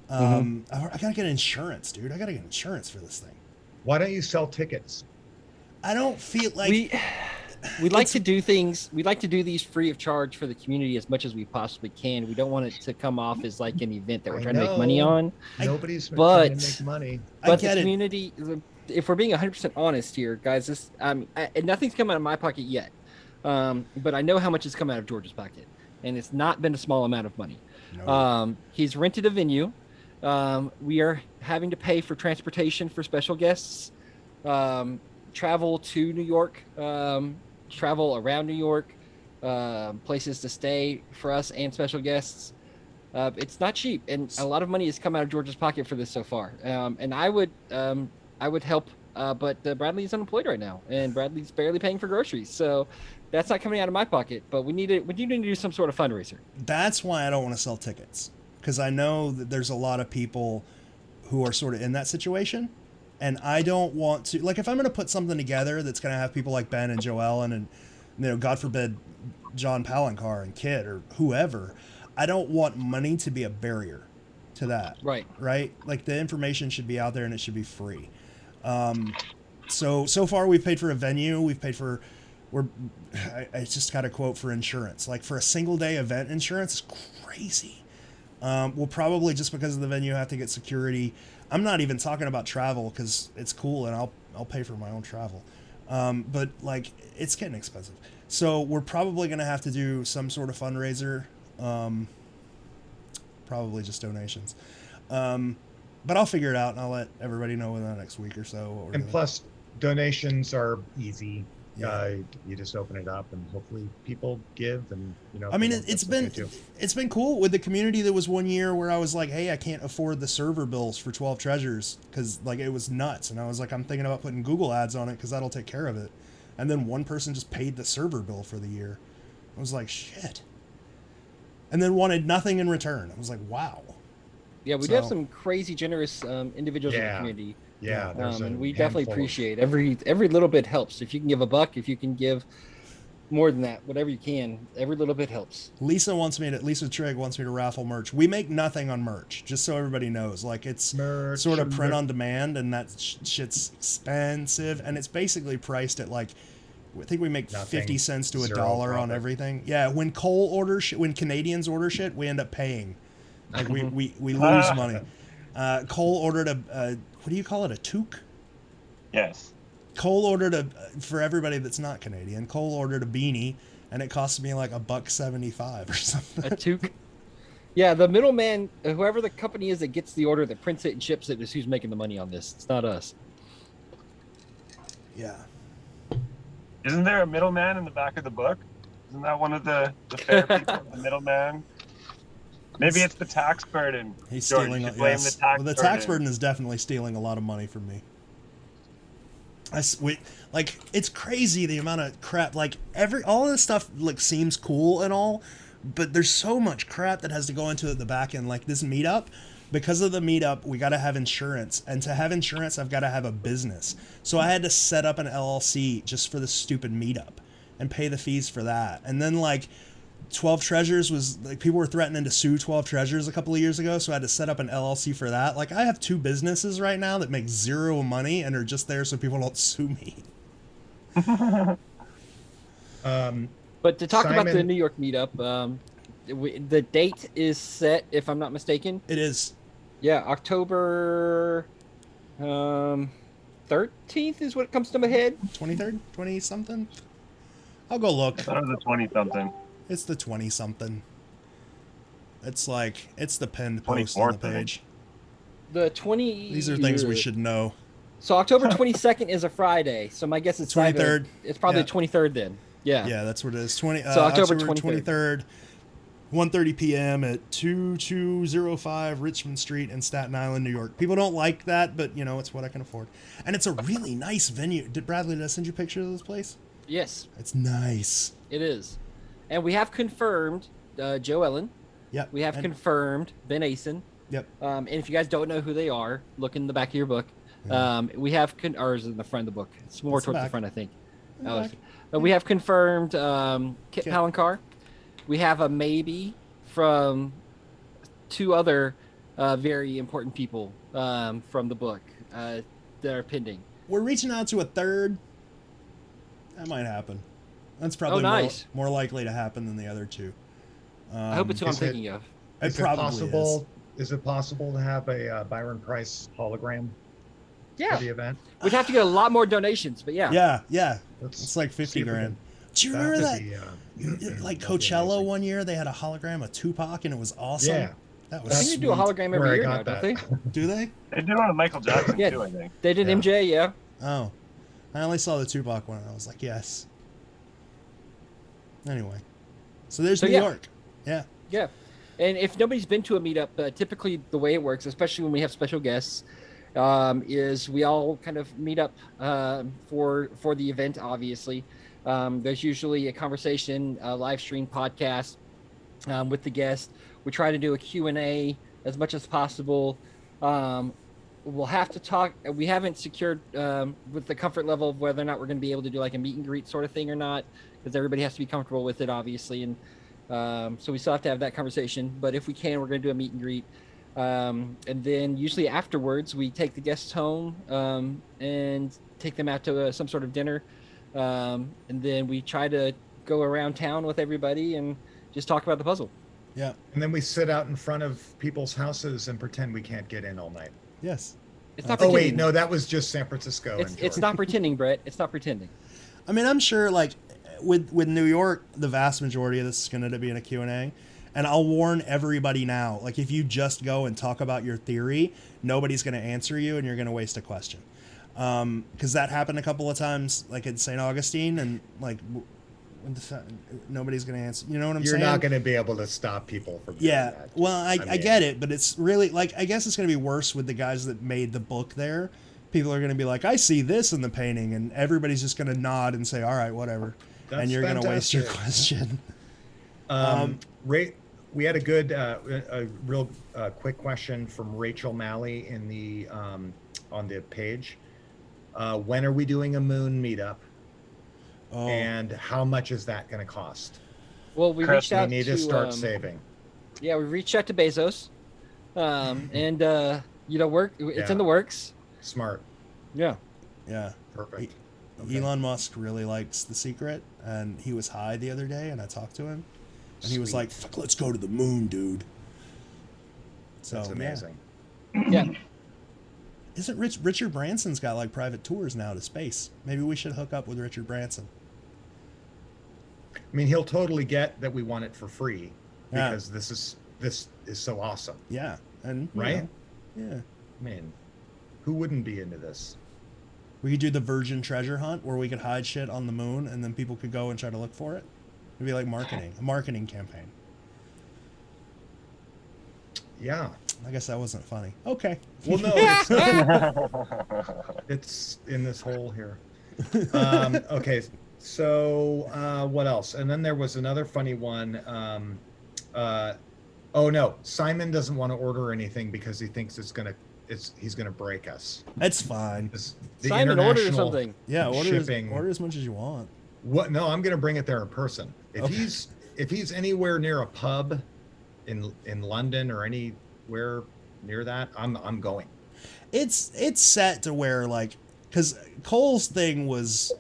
I gotta get insurance, dude. I gotta get insurance for this thing. Why don't you sell tickets? I don't feel like we like to do things. We like to do these free of charge for the community as much as we possibly can. We don't want it to come off as like an event that we're trying to make money on. Nobody's but- trying to make money. But get the it. community, if we're being 100% honest here, guys, this and nothing's come out of my pocket yet. But I know how much has come out of George's pocket, and it's not been a small amount of money. No. He's rented a venue. We are having to pay for transportation for special guests, travel to New York, travel around New York, places to stay for us and special guests. It's not cheap, and a lot of money has come out of George's pocket for this so far. And I would help, but Bradley's unemployed right now, and Bradley's barely paying for groceries, so that's not coming out of my pocket. But we need to do some sort of fundraiser. That's why I don't want to sell tickets, because I know that there's a lot of people who are sort of in that situation, and I don't want to, like, if I'm going to put something together that's going to have people like Ben and Joellen and, you know, God forbid, John Palancar and Kid or whoever, I don't want money to be a barrier to that. Right. Like, the information should be out there and it should be free. So far we've paid for a venue. We've paid for, I just got a quote for insurance. Like, for a single day event insurance is crazy. We'll probably, just because of the venue, have to get security. I'm not even talking about travel because it's cool and I'll pay for my own travel. But like, it's getting expensive. So we're probably going to have to do some sort of fundraiser. Probably just donations. But I'll figure it out and I'll let everybody know in the next week or so. What we're And doing. plus, donations are easy. Yeah. You just open it up and hopefully people give, and you know. I mean, that's okay too. it's been cool with the community. There was one year where I was like, hey, I can't afford the server bills for 12 Treasures because like it was nuts, and I was like, I'm thinking about putting Google ads on it because that'll take care of it. And then one person just paid the server bill for the year. I was like, shit. And then wanted nothing in return. I was like, wow. Yeah, we do have some crazy generous individuals in the community. Yeah, there's and a we definitely handful of- appreciate every little bit helps. If you can give $1, if you can give more than that, whatever you can, every little bit helps. Lisa Trigg wants me to raffle merch. We make nothing on merch, just so everybody knows. Like, it's Merch sort of and print merch. on demand, and that shit's expensive, and it's basically priced at like, I think we make Nothing. 50 cents to Zero $1 on profit. everything. Yeah, when when Canadians order shit, we end up paying. Like we lose money. Cole ordered a what do you call it, a toque? Yes. Cole ordered for everybody that's not Canadian, Cole ordered a beanie, and it cost me like $1.75 or something. A toque. Yeah, the middleman, whoever the company is that gets the order, that prints it and ships it, is who's making the money on this. It's not us. Yeah. Isn't there a middleman in the back of the book? Isn't that one of the fair people, the middleman? Maybe it's the tax burden. He's George, stealing. you should blame Yes. the tax Well, the burden. tax burden is definitely stealing a lot of money from me. Like, it's crazy the amount of crap. Like, all of this stuff like seems cool and all, But there's so much crap that has to go into the back end. Like this meetup, because of the meetup, we got to have insurance. And to have insurance, I've got to have a business. So I had to set up an LLC just for the stupid meetup and pay the fees for that. And then like 12 Treasures was like, people were threatening to sue 12 Treasures a couple of years ago. So I had to set up an LLC for that. Like I have 2 businesses right now that make 0 money and are just there so people don't sue me. But to talk about the Simon- New York meetup, the date is set, if I'm not mistaken. It is. Yeah, October 13th is what comes to my head. 23rd, 20 something. I'll go look. I thought it was a 20 something. It's the 20 something. It's like it's the pinned post 24th, on the I think. page. The 20. These are things we should know. So October 22nd is a Friday. So my guess is 23rd. It's probably Yeah. the 23rd then. Yeah. Yeah, that's what it is. 20. So October 23rd, 1:30 p.m. at 2205 Richmond Street in Staten Island, New York. People don't like that, but you know it's what I can afford. And it's a really nice venue. Did I send you pictures of this place? Yes, It's nice. it is. And we have confirmed Joe Ellen. Yep. We have and- confirmed Ben Asen. Yep. And if you guys don't know who they are, look in the back of your book. Yeah. We have or is it in the front of the book? It's more It's the towards the back. front, I think. In the Oh, back. we have confirmed Kit Kit. Palancar. We have a maybe from 2 other very important people from the book that are pending. We're reaching out to a third. That might happen. That's probably nice. more likely to happen than the other 2. I hope it's who I'm is it- thinking of. It Is it probably possible? Is it possible to have a Byron Price hologram Yeah, for the event? we'd have to get a lot more donations, but yeah. Yeah. Let's It's like see 50 if we grand. can- Do you remember could that? be, Like that'd be Coachella amazing. one year, they had a hologram of Tupac, and it was awesome. Yeah, that I was. think they do a sweet. hologram where I every year now, got don't they? that. Do they? They did one with Michael Jackson Yeah. too, I think. They did Yeah. MJ, yeah. Oh, I only saw the Tupac one, and I was like, yes. Anyway, so there's So, New yeah. York. Yeah. Yeah. And if nobody's been to a meetup, typically the way it works, especially when we have special guests, is we all kind of meet up for the event, obviously. There's usually a conversation, a live stream podcast with the guest. We try to do a Q&A as much as possible. We'll have to talk. We haven't secured with the comfort level of whether or not we're going to be able to do like a meet and greet sort of thing or not, because everybody has to be comfortable with it, obviously. And so we still have to have that conversation. But if we can, we're going to do a meet and greet. And then usually afterwards, we take the guests home and take them out to some sort of dinner. And then we try to go around town with everybody and just talk about the puzzle. Yeah. And then we sit out in front of people's houses and pretend we can't get in all night. Yes. It's not Oh pretending. wait, no, that was just San Francisco. It's, and it's Georgia. not pretending, Brett. It's not pretending. I mean, I'm sure like with New York, the vast majority of this is going to be in a Q&A. And I'll warn everybody now, like if you just go and talk about your theory, nobody's going to answer you and you're going to waste a question. Because that happened a couple of times, like in St. Augustine, and like nobody's going to answer. You know what I'm You're saying? not going to be able to stop people from doing Yeah, that. well, I mean, get it, but it's really like I guess it's going to be worse with the guys that made the book there. People are going to be like, I see this in the painting, and everybody's just going to nod and say, all right, whatever. That's and you're going to waste your fantastic. question. We had a good, a real quick question from Rachel Malley in the on the page. When are we doing a moon meetup, Oh, and how much is that going to cost? Well, we Chris, reached out We need to start um, saving. Yeah, we reached out to Bezos, and it's Yeah. in the works. Smart, Yeah. yeah. perfect. Okay. Elon Musk really likes The Secret, and he was high the other day, and I talked to him, and he was Sweet. like, "Fuck, let's go to the moon, dude." So That's yeah. amazing. Yeah. Isn't Richard Branson's got like private tours now to space? Maybe we should hook up with Richard Branson. I mean, he'll totally get that we want it for free Yeah. because this is so awesome, Yeah, and you right? know, yeah. I mean, who wouldn't be into this? We could do the Virgin Treasure Hunt where we could hide shit on the moon and then people could go and try to look for it. It'd be like a marketing campaign. Yeah. I guess that wasn't funny. Okay. Well, no, it's not. It's in this hole here. Okay, so what else? And then there was another funny one. Oh no, Simon doesn't want to order anything because he thinks he's gonna break us. It's fine. The Simon, order international something. Yeah, shipping. order as much as you want. What? No, I'm gonna bring it there in person. If Okay. he's anywhere near a pub in London or anywhere near that, I'm going. It's set to where, like, because Cole's thing was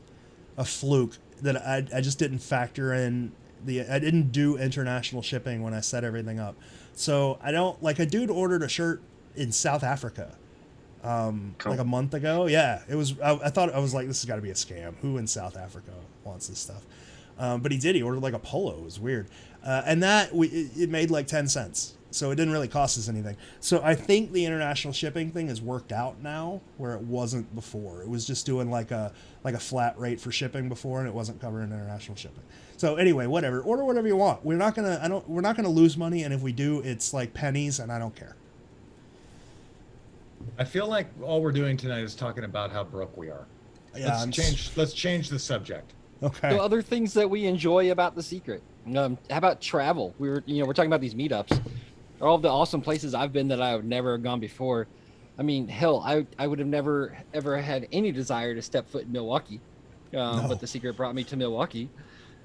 a fluke that I just didn't factor in. I didn't do international shipping when I set everything up. So I don't, like, a dude ordered a shirt in South Africa like a month ago. Yeah, it was. I thought, I was like, this has got to be a scam. Who in South Africa wants this stuff? But he did. He ordered like a polo. It was weird, and it made like 10 cents. So it didn't really cost us anything. So I think the international shipping thing has worked out now, where it wasn't before. It was just doing like a flat rate for shipping before, and it wasn't covering international shipping. So anyway, whatever. Order whatever you want. We're not gonna lose money, and if we do, it's like pennies, and I don't care. I feel like all we're doing tonight is talking about how broke we are. Yeah, Let's change the subject. Okay. So other things that we enjoy about The Secret. How about travel? We're talking about these meetups. All of the awesome places I've been that I've never gone before. I mean, hell, I would have never ever had any desire to step foot in Milwaukee, No. but The Secret brought me to Milwaukee,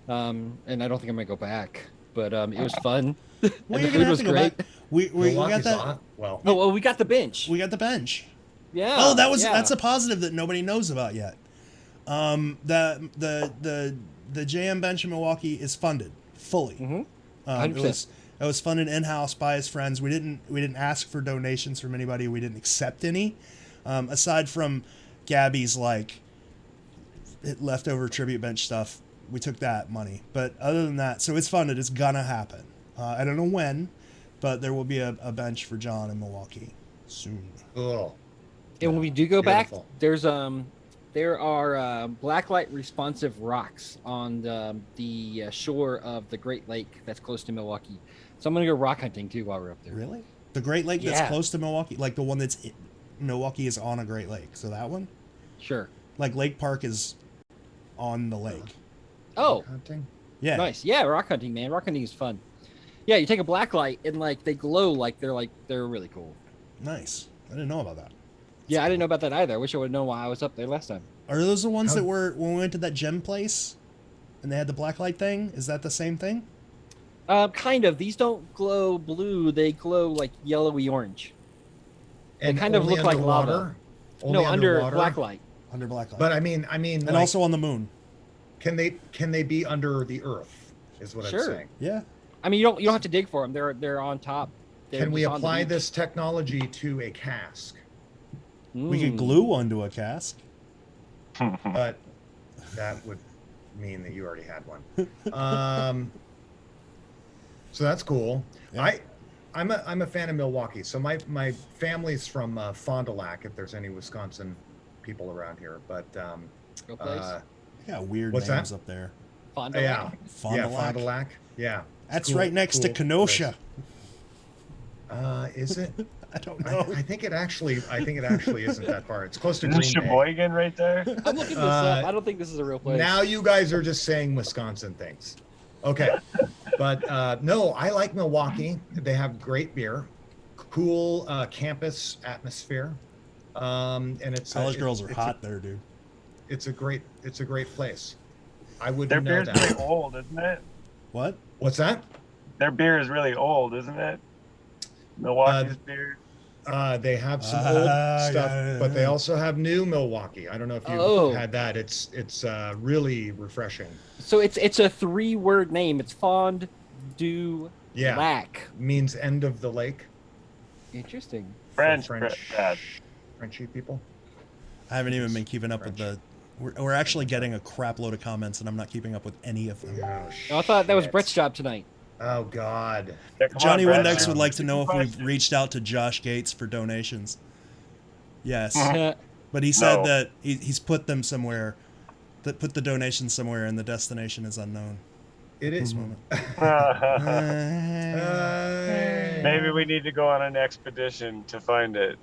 and I don't think I'm gonna go back. But it was fun, and Well, the you're gonna food have was to go great. back. We got Milwaukee's that. well, Oh, well, we got the bench. We got the bench. Yeah. Oh, yeah. that's a positive that nobody knows about yet. The JM bench in Milwaukee is funded fully. Mhm. It was funded in-house by his friends. We didn't ask for donations from anybody. We didn't accept any, aside from Gabby's like leftover tribute bench stuff. We took that money, but other than that, so it's funded. It's gonna happen. I don't know when, but there will be a bench for John in Milwaukee soon. ugh. And when we do go Beautiful. back, there are blacklight responsive rocks on the shore of the Great Lake that's close to Milwaukee. So I'm gonna go rock hunting too while we're up there. Really? The Great Lake that's Yeah. close to Milwaukee, like the one Milwaukee is on a Great Lake. So that one, Sure. like Lake Park is on the lake. Oh, Hunting. Yeah. nice. Yeah, rock hunting, man. Rock hunting is fun. Yeah, you take a blacklight and like they glow like they're really cool. Nice. I didn't know about that. Yeah, I didn't know about that either. I wish I would have known why I was up there last time. Are those the ones How- that were when we went to that gem place, and they had the blacklight thing? Is that the same thing? Kind of. These don't glow blue. They glow like yellowy orange. And kind of only look like underwater? lava. Only No, under underwater? blacklight. Under blacklight. But I mean, and like, also on the moon. can they be under the earth? Is what Sure. I'm saying. Yeah. I mean, you don't have to dig for them. They're on top. They're Can we just on the apply beach. this technology to a cask? We could Mm. glue one to a cask. But that would mean that you already had one. So that's cool. Yeah. I'm a fan of Milwaukee. So my family's from Fond du Lac, if there's any Wisconsin people around here. But Go place. Yeah, weird What's names that? up there. Fond du yeah, Lac. Fond yeah, du Lac. Fond du Lac. Yeah, it's That's cool- right next to cool Kenosha. place. Is it? I don't know. I think it actually isn't that far. It's close to Isn't Green Bay. Sheboygan right there? I'm looking this up. I don't think this is a real place. Now you guys are just saying Wisconsin things. Okay. But no, I like Milwaukee. They have great beer, cool campus atmosphere. And it's College girls are it's hot there, dude. It's a great place. I wouldn't Their know beer's that. really old, isn't it? What? What's that? Their beer is really old, isn't it? Milwaukee's beer. They have some old stuff, yeah, but they yeah. also have new Milwaukee. I don't know if you've Oh. had that. It's really refreshing. So it's a 3-word name. It's Fond du Yeah. Lac. Means end of the lake. Interesting. for French, Brad. Frenchy people. I haven't even been keeping up with the. We're actually getting a crap load of comments, and I'm not keeping up with any of them. Oh, I thought that was shit. Brett's job tonight. Oh God. Yeah, come on, Johnny Brad. Windex would like to know if we've Question. reached out to Josh Gates for donations. Yes, Uh-huh. but he said No. that he's put them somewhere, that put the donations somewhere, and the destination is unknown. It is. Moment. Maybe we need to go on an expedition to find it.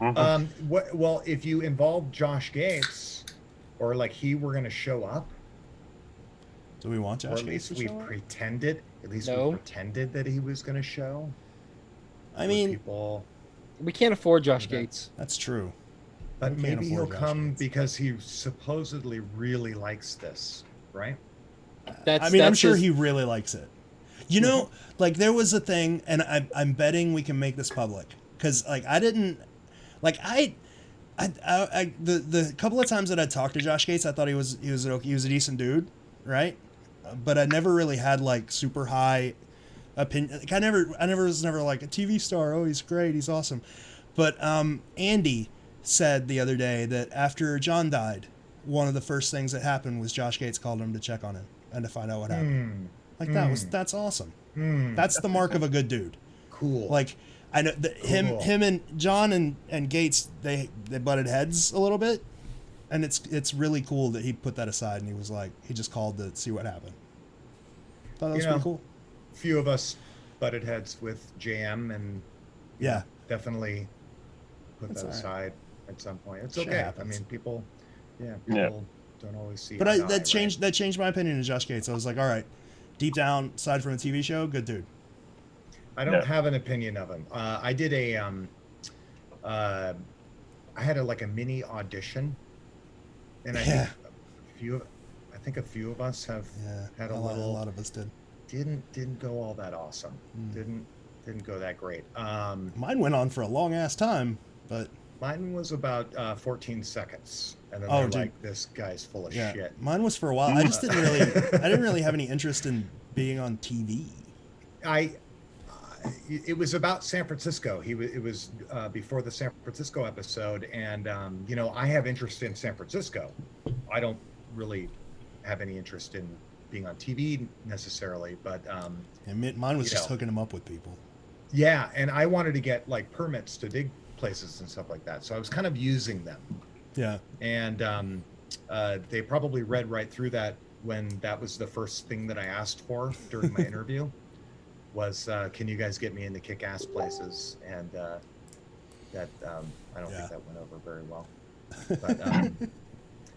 Well, if you involve Josh Gates, or like he were going to show up, Do we want or Josh at Gates least to we show up? pretended. At least No. we pretended that he was going to show. I Would mean, people. We can't afford Josh Okay. Gates. that's true. But We can't maybe he'll afford Josh come Gates. because he supposedly really likes this, right? I mean, I'm That's sure his- he really likes it. You know, like there was a thing, and I'm betting we can make this public because like I didn't, like the couple of times that I talked to Josh Gates, I thought he was a decent dude, right? But I never really had like super high opinion. Like, I was never like a TV star. Oh, he's great, he's awesome. But Andy said the other day that after John died, one of the first things that happened was Josh Gates called him to check on him and to find out what happened. Like that's awesome. That's the mark of a good dude. Cool. Like I know that Cool. him and John and Gates they butted heads a little bit, and it's really cool that he put that aside and he was like he just called to see what happened. Thought that was pretty cool. Few of us butted heads with JM and Yeah. definitely put That's that all right. aside at some point. It's Shit okay. happens. I mean, people Yeah. don't always see. But eye to eye, that changed my opinion of Josh Gates. I was like, all right, deep down, aside from a TV show, good dude. I don't have an opinion of him. I did I had like a mini audition, and I think a few of us have had a lot of us did. didn't go all that awesome. Didn't go that great. Mine went on for a long ass time, but Mine was about 14 seconds, and then Oh, they're dude. like, "This guy's full of yeah, shit." mine was for a while. I just didn't really have any interest in being on TV. It was about San Francisco. It was before the San Francisco episode, and I have interest in San Francisco. I don't really have any interest in being on TV necessarily, but And mine was just hooking him up with people. yeah, and I wanted to get like permits to dig places and stuff like that, so I was kind of using them. Yeah. And they probably read right through that when that was the first thing that I asked for during my interview was, can you guys get me into kick-ass places? And that I don't think that went over very well.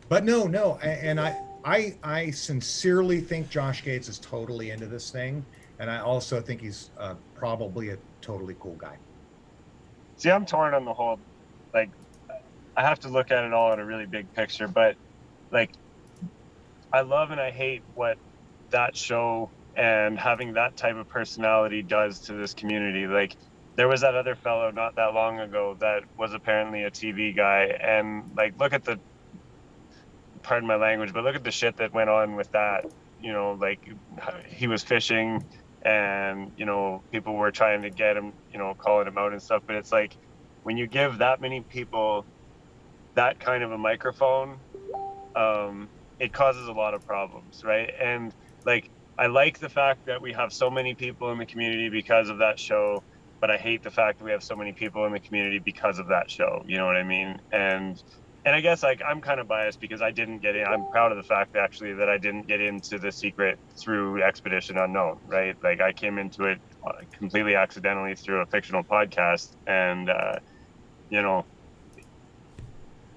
But no, and I sincerely think Josh Gates is totally into this thing, and I also think he's probably a totally cool guy. See, I'm torn on the whole, like, I have to look at it all in a really big picture, but like, I love and I hate what that show and having that type of personality does to this community. Like, there was that other fellow not that long ago that was apparently a TV guy, and like, look at the, pardon my language, but look at the shit that went on with that. Like, he was fishing, and people were trying to get him, calling him out and stuff. But it's like, when you give that many people that kind of a microphone, it causes a lot of problems, right? And like, I like the fact that we have so many people in the community because of that show, but I hate the fact that we have so many people in the community because of that show. You know what I mean? And I guess like I'm kind of biased because I didn't get in. I'm proud of the fact actually that I didn't get into The Secret through Expedition Unknown, right? Like, I came into it completely accidentally through a fictional podcast, and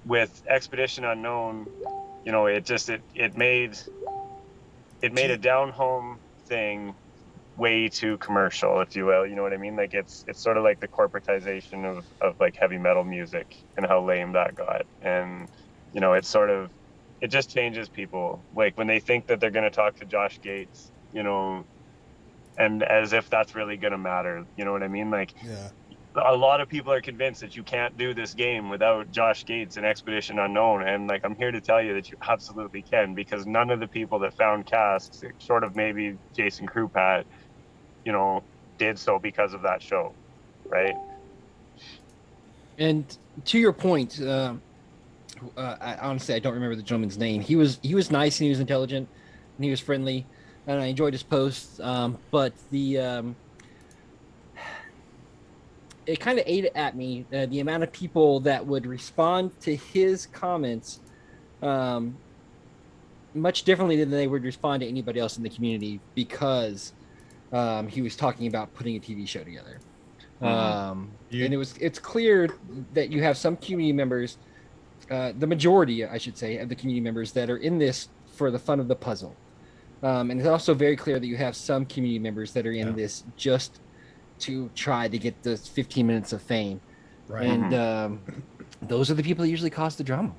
with Expedition Unknown, it made a down home thing way too commercial, if you will. You know what I mean? Like, it's sort of like the corporatization of like heavy metal music and how lame that got. And it just changes people. Like, when they think that they're going to talk to Josh Gates, and as if that's really going to matter. You know what I mean? Like, Yeah. a lot of people are convinced that you can't do this game without Josh Gates and Expedition Unknown, and like, I'm here to tell you that you absolutely can, because none of the people that found casks, short of maybe Jason Krupat, did so because of that show, right? And to your point, honestly, I don't remember the gentleman's name. He was nice and he was intelligent and he was friendly, and I enjoyed his posts. But it kind of ate at me, the amount of people that would respond to his comments much differently than they would respond to anybody else in the community, because he was talking about putting a TV show together. And it's clear that you have some community members, the majority, I should say, of the community members that are in this for the fun of the puzzle. And it's also very clear that you have some community members that are in this just to try to get those 15 minutes of fame. Right. And those are the people that usually cause the drama.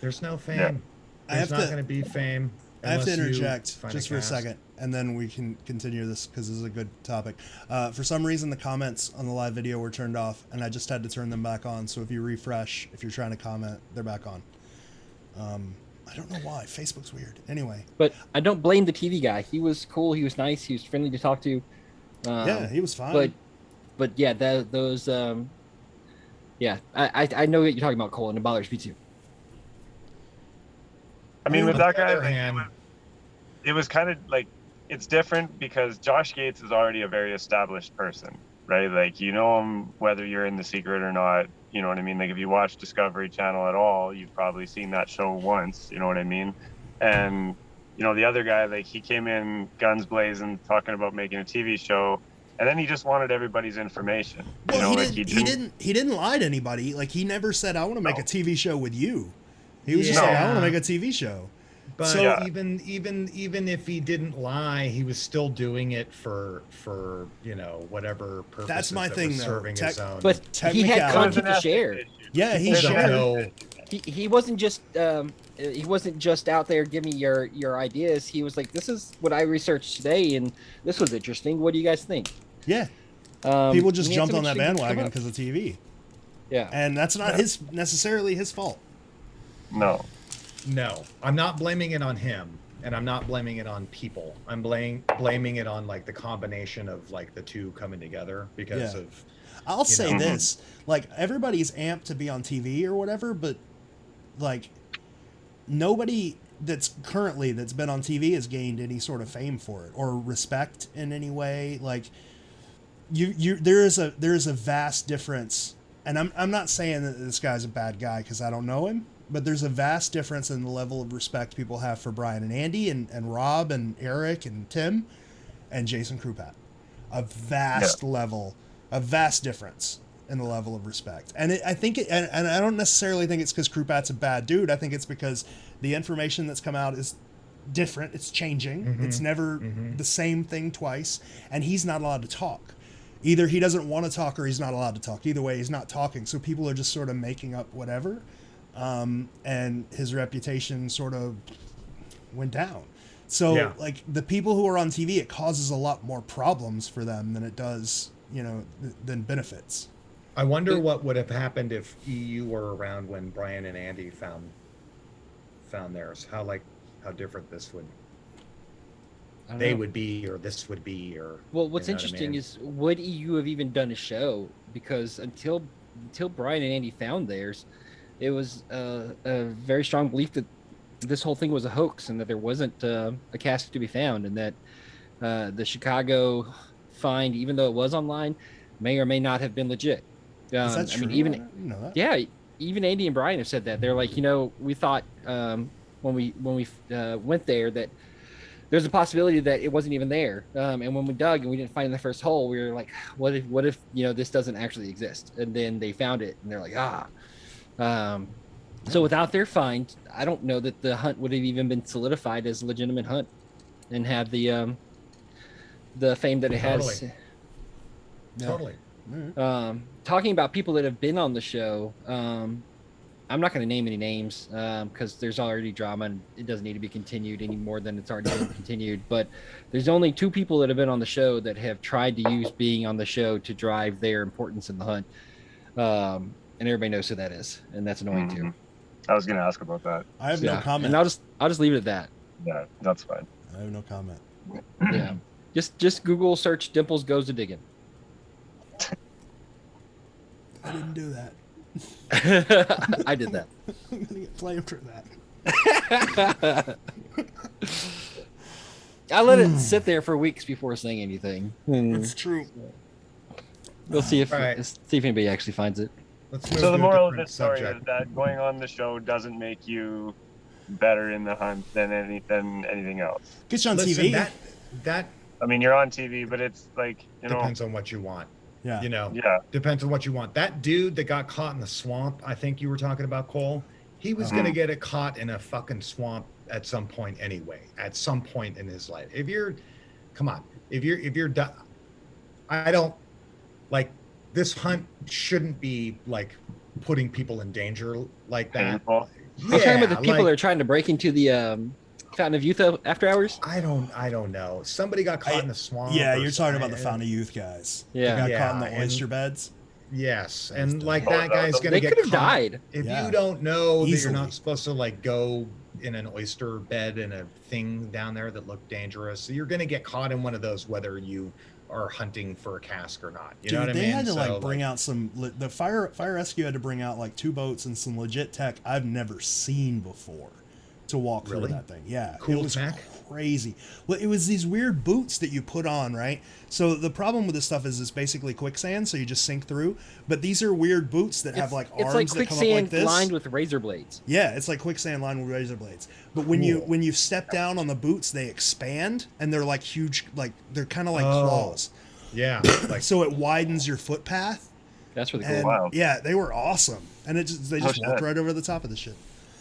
There's no fame. Yeah. There's not going to be fame. I have to unless you interject find just for a cast. second, and then we can continue this because this is a good topic. For some reason, the comments on the live video were turned off, and I just had to turn them back on. So if you refresh, if you're trying to comment, they're back on. I don't know why. Facebook's weird. Anyway. But I don't blame the TV guy. He was cool. He was nice. He was friendly to talk to. Yeah, he was fine. But yeah, those. Yeah, I know what you're talking about, Cole, and it bothers me too. I mean, with On that the guy, other like, hand, it was kind of like, it's different because Josh Gates is already a very established person, right? Like, you know him whether you're in The Secret or not. You know what I mean? Like, if you watch Discovery Channel at all, you've probably seen that show once. You know what I mean? And you know, the other guy, like, he came in guns blazing, talking about making a TV show, and then he just wanted everybody's information. You Well, know, he didn't lie to anybody. Like, he never said, "I want to make a TV show with you." He was just like, "I want to make a TV show." But So- even if he didn't lie, he was still doing it for whatever purpose. That's my thing, though. Serving his own. But he had Technicality. content to share. Yeah, he People don't shared. know. He wasn't just out there giving me your ideas. He was like, this is what I researched today, and this was interesting. What do you guys think? Yeah, people just and he had jumped some on that interesting things come bandwagon up. because of TV, Yeah, and that's not necessarily his fault. No. No, I'm not blaming it on him, and I'm not blaming it on people. I'm blaming it on like the combination of like the two coming together because Yeah. of. I'll say know. this: like, everybody's amped to be on TV or whatever, but like, nobody that's been on TV has gained any sort of fame for it or respect in any way. Like, there is a vast difference, and I'm not saying that this guy's a bad guy because I don't know him, but there's a vast difference in the level of respect people have for Brian and Andy and Rob and Eric and Tim and Jason Krupat. A vast difference in the level of respect. And I think and I don't necessarily think it's because Krupat's a bad dude. I think it's because the information that's come out is different. It's changing. It's never the same thing twice. And he's not allowed to talk. Either he doesn't want to talk or he's not allowed to talk. Either way, he's not talking. So people are just sort of making up whatever. And his reputation sort of went down. So, like, the people who are on TV, it causes a lot more problems for them than it does, than benefits. I wonder what would have happened if EU were around when Brian and Andy found theirs. How different this would would be, or this would be, or. Well, what's you know what I interesting mean? is, would EU have even done a show? Because until Brian and Andy found theirs, it was a very strong belief that this whole thing was a hoax and that there wasn't a casket to be found, and that the Chicago find, even though it was online, may or may not have been legit. Is that true? I mean, I didn't know that. yeah, even Andy and Brian have said that. They're like, we thought when we went there that there's a possibility that it wasn't even there. And when we dug and we didn't find the first hole, we were like, what if this doesn't actually exist? And then they found it, and they're like, So without their find, I don't know that the hunt would have even been solidified as a legitimate hunt and have the fame that it has. Totally. Talking about people that have been on the show, I'm not going to name any names because there's already drama and it doesn't need to be continued any more than it's already been continued. But there's only 2 people that have been on the show that have tried to use being on the show to drive their importance in the hunt. And everybody knows who that is, and that's annoying too. I was going to ask about that. I have no comment. And I'll just leave it at that. Yeah, that's fine. I have no comment. Yeah. Just Google search Dimples goes to digging. I didn't do that. I did that. I'm gonna get blamed for that. I let it sit there for weeks before saying anything. It's true. We'll see if Right. see if anybody actually finds it. Let's move So the to a moral of different this story subject. is that going on the show doesn't make you better in the hunt than anything else. Get you on Listen, TV. that I mean, you're on TV, but it's like, depends on what you want. Yeah. yeah. Depends on what you want. That dude that got caught in the swamp, I think you were talking about, Cole, he was going to get it caught in a fucking swamp at some point anyway. At some point in his life, if you're I don't like this hunt shouldn't be like putting people in danger like that. Painful. You're talking about the people like, that are trying to break into the Fountain of Youth after hours? I don't know. Somebody got caught in the swamp. Yeah, or you're talking about the something. Fountain of Youth guys. Yeah. They got Yeah, caught in the and- oyster beds. Yes, and Oh, like that guy's gonna They get could have caught. died. If Yeah. you don't know that Easily. you're not supposed to like go in an oyster bed in a thing down there that looked dangerous, so you're gonna get caught in one of those whether you are hunting for a cask or not. You know what I they mean? had to So, like bring out some. The fire rescue had to bring out like 2 boats and some legit tech I've never seen before to walk Really? through that thing. Yeah, Cool it was tech? crazy. Well, it was these weird boots that you put on, right? So the problem with this stuff is it's basically quicksand, so you just sink through. But these are weird boots that have like it's arms like that come up quicksand like this. lined with razor blades. Yeah, it's like quicksand lined with razor blades. But when you Cool. step down on the boots, they expand and they're like huge, like they're kind of like Oh. claws. yeah, like So it widens your footpath. That's really cool. And Wow. yeah, they were awesome. And they just walked shit. right over the top of the shit.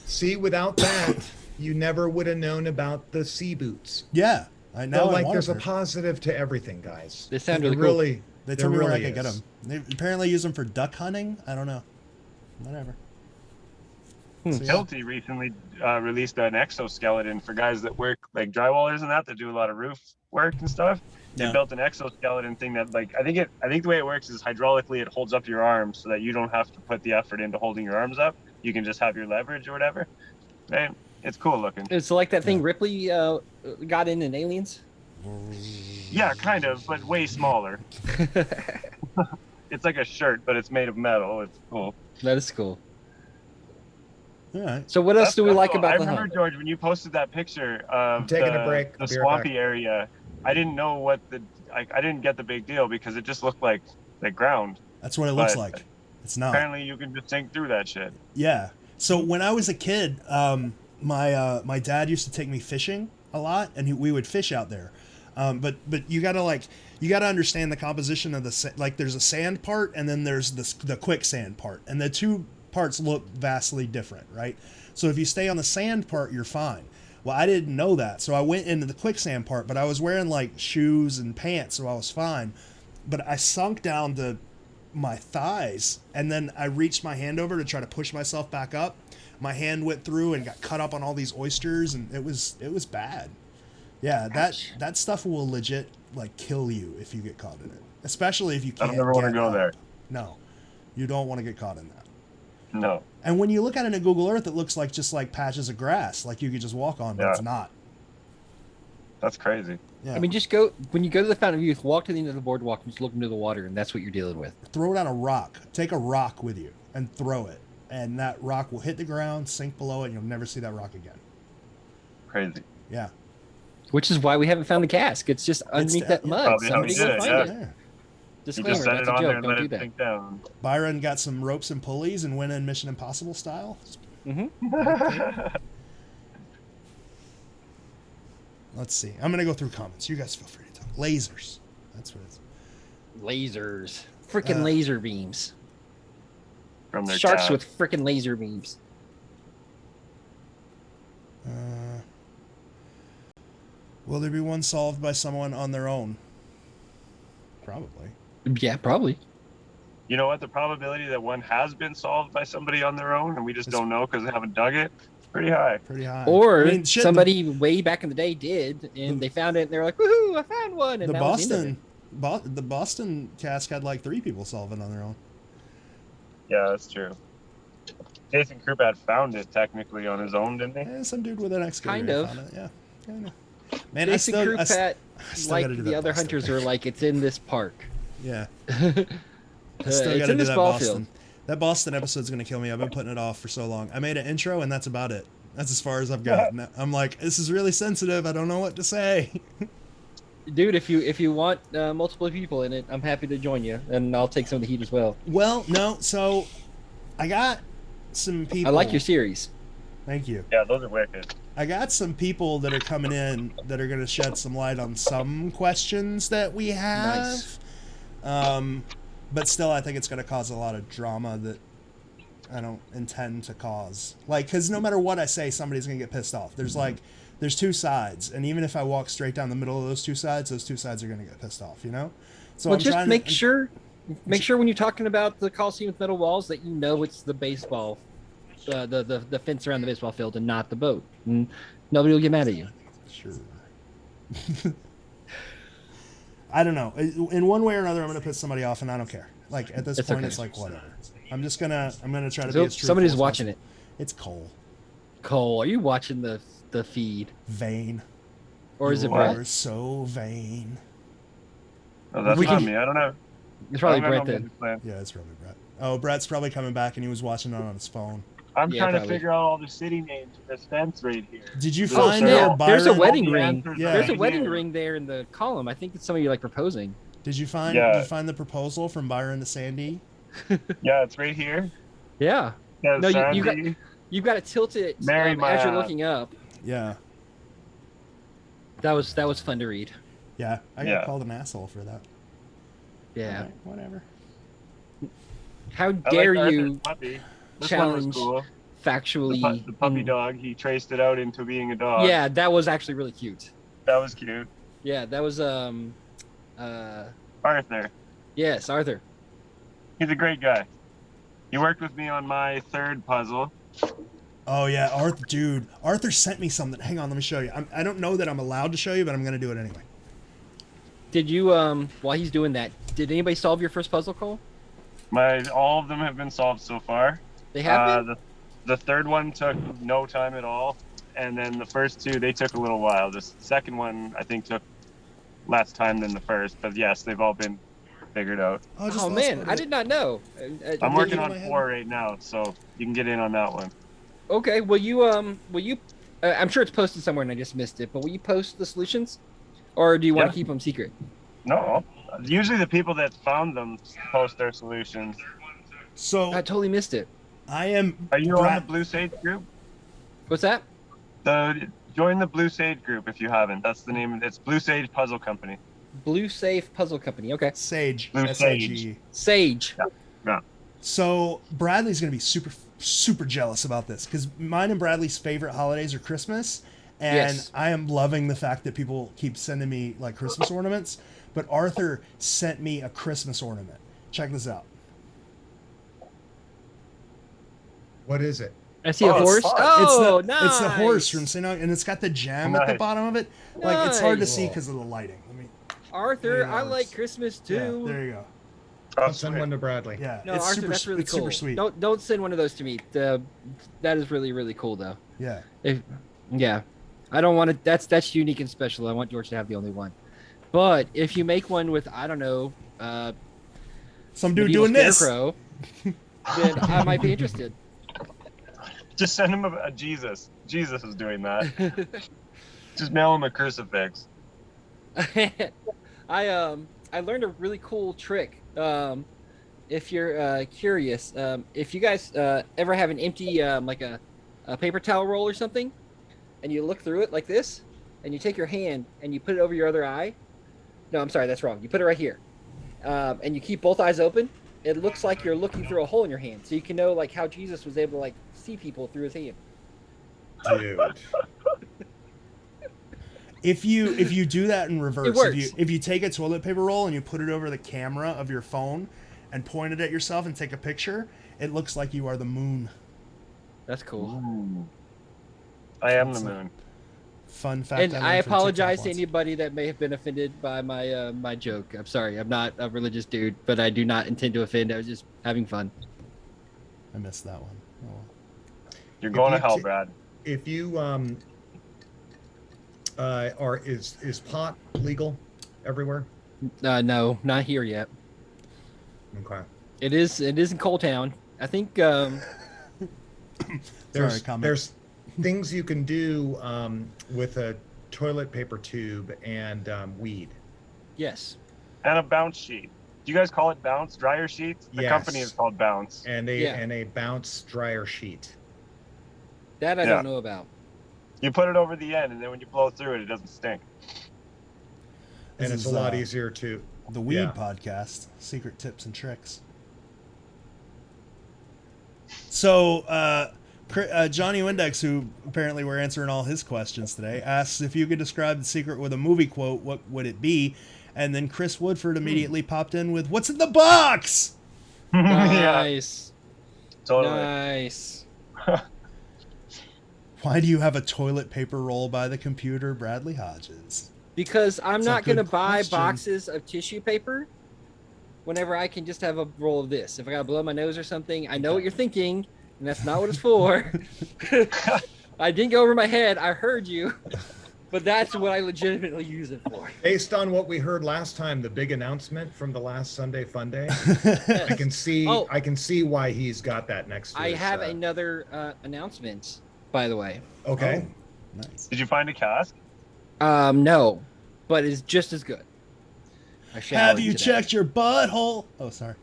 see, without that, you never would have known about the sea boots. Yeah, I know. So like, there's a positive to everything, guys. They sound There really cool. really. They there told me where I really could get is. them. They apparently use them for duck hunting. I don't know. Whatever. So, yeah. Hilti recently released an exoskeleton for guys that work like drywallers and that do a lot of roof work and stuff. They Yeah. built an exoskeleton thing that like I think the way it works is hydraulically it holds up your arms so that you don't have to put the effort into holding your arms up. You can just have your leverage or whatever. Man, it's cool looking. It's like that thing Ripley got in Aliens. Yeah, kind of, but way smaller. It's like a shirt, but it's made of metal. It's cool. That is cool. All right. So what else That's do we cool. like I about the remember, hunt? George, when you posted that picture of I'm taking a break. the I'll be right swampy back. area, I didn't know what I didn't get the big deal because it just looked like ground. That's what it looks But like. It's not. Apparently, you can just sink through that shit. Yeah. So when I was a kid, my dad used to take me fishing a lot, and we would fish out there. But you gotta understand the composition of like there's a sand part and then there's the quicksand part, and the two parts look vastly different, right? So if you stay on the sand part, you're fine. Well, I didn't know that, so I went into the quicksand part, but I was wearing like shoes and pants, so I was fine. But I sunk down to my thighs, and then I reached my hand over to try to push myself back up. My hand went through and got cut up on all these oysters, and it was bad. Yeah, that stuff will legit like kill you if you get caught in it, especially if you I can't. don't ever want to get go up. there. No, you don't want to get caught in that. No. And when you look at it in Google Earth, it looks like just like patches of grass, like you could just walk on, but it's Yeah. not. That's crazy. Yeah. I mean, when you go to the Fountain of Youth, walk to the end of the boardwalk and just look into the water, and that's what you're dealing with. Throw down a rock. Take a rock with you and throw it, and that rock will hit the ground, sink below it, and you'll never see that rock again. Crazy. Yeah. Which is why we haven't found the cask. It's just underneath that mud. Probably how he Somebody did go it, find yeah. it. Yeah. You Disclaimer, just set that's it a on there joke. and Don't let do it that. sink down. Byron got some ropes and pulleys and went in Mission Impossible style. Let's see. I'm gonna go through comments. You guys feel free to talk. Lasers. That's what it's. Lasers. Freaking laser beams. From their Sharks calves. with freaking laser beams. Will there be one solved by someone on their own? Probably. Yeah, probably. You know what? The probability that one has been solved by somebody on their own and we just don't know because they haven't dug it, pretty high. Pretty high. Or I mean, shit, somebody way back in the day did, and they found it, and they're like, "Woohoo! I found one!" And the that was the end Boston, the Boston cask had like 3 people solve it on their own. Yeah, that's true. Jason Krupat found it technically on his own, didn't he? Eh, some dude with an excavator Kind of. found it. Yeah. Kind of. Man, Jason Krupat, still like gotta do the that other Boston. hunters, are like, "It's in this park." Yeah. I It's still in gotta do this that ball Boston. field. That Boston episode's gonna kill me. I've been putting it off for so long. I made an intro and that's about it. That's as far as I've gotten. I'm like, this is really sensitive. I don't know what to say. Dude, if you want multiple people in it, I'm happy to join you, and I'll take some of the heat as well. Well, no. So, I got some people. I like your series. Thank you. Yeah, those are wicked. I got some people that are coming in that are going to shed some light on some questions that we have. Nice. But still, I think it's going to cause a lot of drama that intend to cause. Like, because no matter what I say, somebody's gonna get pissed off. There's two sides, and even if I walk straight down the middle of those two sides are gonna get pissed off. You know. So Well, I'm just trying make to, sure when you're talking about the Coliseum with metal walls that you know it's the baseball, the fence around the baseball field and not the boat. And nobody will get mad at you. Sure. I don't know. In one way or another, I'm gonna piss somebody off, and I don't care. Like at this It's point, okay. it's like whatever. I'm gonna try to So be as truthful somebody's as watching possible. it. It's Cole. Cole, are you watching the feed, Vain. or is it What? Brett? You're so vain. Oh, that's We not can- me. I don't know. It's probably I don't Brett know then. music plan. Yeah, it's probably Brett. Oh, Brett's probably coming back, and he was watching it on his phone. I'm Yeah, trying to probably. figure out all the city names for this fence right here. Did you Oh, find so your now Byron? There's a wedding the ring. answers Yeah. There's a right wedding here. ring there in the column. I think it's some of you like proposing. Did you find? Yeah. Did you find the proposal from Byron to Sandy? Yeah, it's right here. Yeah. Yeah, No, you got Sandy. you've got to tilt it Marry my as you're ass. looking up. Yeah. That was fun to read. Yeah. I got Yeah. called an asshole for that. Yeah. Alright, whatever. How I dare like you Arthur's puppy. This one was challenge cool. factually The puppy dog. He traced it out into being a dog. Yeah, that was actually really cute. That was cute. Yeah, that was Arthur. yes, Arthur. He's a great guy. He worked with me on my third puzzle. Oh yeah, Arthur, dude. Arthur sent me something. Hang on, let me show you. I don't know that I'm allowed to show you, but I'm gonna do it anyway. Did you while he's doing that, did anybody solve your first puzzle, Cole? All of them have been solved so far. They have been? The third one took no time at all, and then the first two they took a little while. The second one I think took less time than the first, but yes, they've all been figured out. Oh man, I did not know. I'm Did working you- on 4 right now, so you can get in on that one. Okay, will you I'm sure it's posted somewhere and I just missed it, but will you post the solutions, or do you want Yeah. to keep them secret? No, usually the people that found them post their solutions. So I totally missed it. I am. Are you on Brad- the Blue Sage group? What's that? Join the Blue Sage group if you haven't. That's the name. It's Blue Sage Puzzle Company. Blue Safe Puzzle Company. Okay. Sage. Blue S-A-G-E. Sage. Yeah. So Bradley's gonna be super jealous about this because mine and Bradley's favorite holidays are Christmas, and Yes. I am loving the fact that people keep sending me like Christmas ornaments. But Arthur sent me a Christmas ornament. Check this out. What is it? I see a Oh, it's horse. fun. Oh, it's nice. the horse from St. And it's got the gem at the Nice. bottom of it. Like it's hard to Nice. see because of the lighting. Let me. Arthur, Yeah, I it's- like Christmas too. Yeah, there you go. I'll send one to Bradley. Yeah, No, it's Arthur, super. that's really it's cool. super sweet. Don't send one of those to me. That is really cool though. Yeah. Yeah, I don't want to. That's unique and special. I want George to have the only one. But if you make one with I don't know, Some dude medieval doing this. scarecrow, then I might be interested. Just send him a Jesus. Jesus is doing that. Just mail him a crucifix. I learned a really cool trick. If you're curious, if you guys ever have an empty like a paper towel roll or something, and you look through it like this, and you take your hand and you put it over your other eye. No, I'm sorry, that's wrong. You put it right here, and you keep both eyes open. It looks like you're looking through a hole in your hand, so you can know like how Jesus was able to like see people through his hand. Dude. If you do that in reverse, It works. if you take a toilet paper roll and you put it over the camera of your phone and point it at yourself and take a picture, it looks like you are the moon. That's cool. Ooh. I am the That's moon. Fun fact. And I learned from apologize TikTok to once. anybody that may have been offended by my my joke. I'm sorry. I'm not a religious dude, but I do not intend to offend. I was just having fun. I missed that one. Oh, well. You're going to you hell, t- Brad. If you is pot legal everywhere? No, not here yet. Okay. It is in Coal Town. I think There's comment. there's things you can do with a toilet paper tube and weed. yes. And a bounce sheet. Do you guys call it bounce? Dryer sheets? The Yes. company is called Bounce. And Yeah. a bounce dryer sheet. That I Yeah. don't know about. You put it over the end, and then when you blow through it, it doesn't stink. And This it's a is, lot easier to The Weed Yeah. Podcast, secret tips and tricks. So, Johnny Windex, who apparently we're answering all his questions today, asks if you could describe the secret with a movie quote, what would it be? And then Chris Woodford immediately popped in with, "What's in the box?" Yeah, Nice. totally. Nice. Why do you have a toilet paper roll by the computer, Bradley Hodges? Because I'm That's a not going to good buy question. boxes of tissue paper whenever I can just have a roll of this. If I got to blow my nose or something, I know what you're thinking, and that's not what it's for. I didn't go over my head. I heard you, but that's what I legitimately use it for. Based on what we heard last time, the big announcement from the last Sunday Funday, Yes. I can see Oh. I can see why he's got that next to I his, have another announcement, by the way. Okay. Oh, nice. Did you find a cask? No, but it's just as good. I showered Have you today. checked your butthole? Oh, sorry.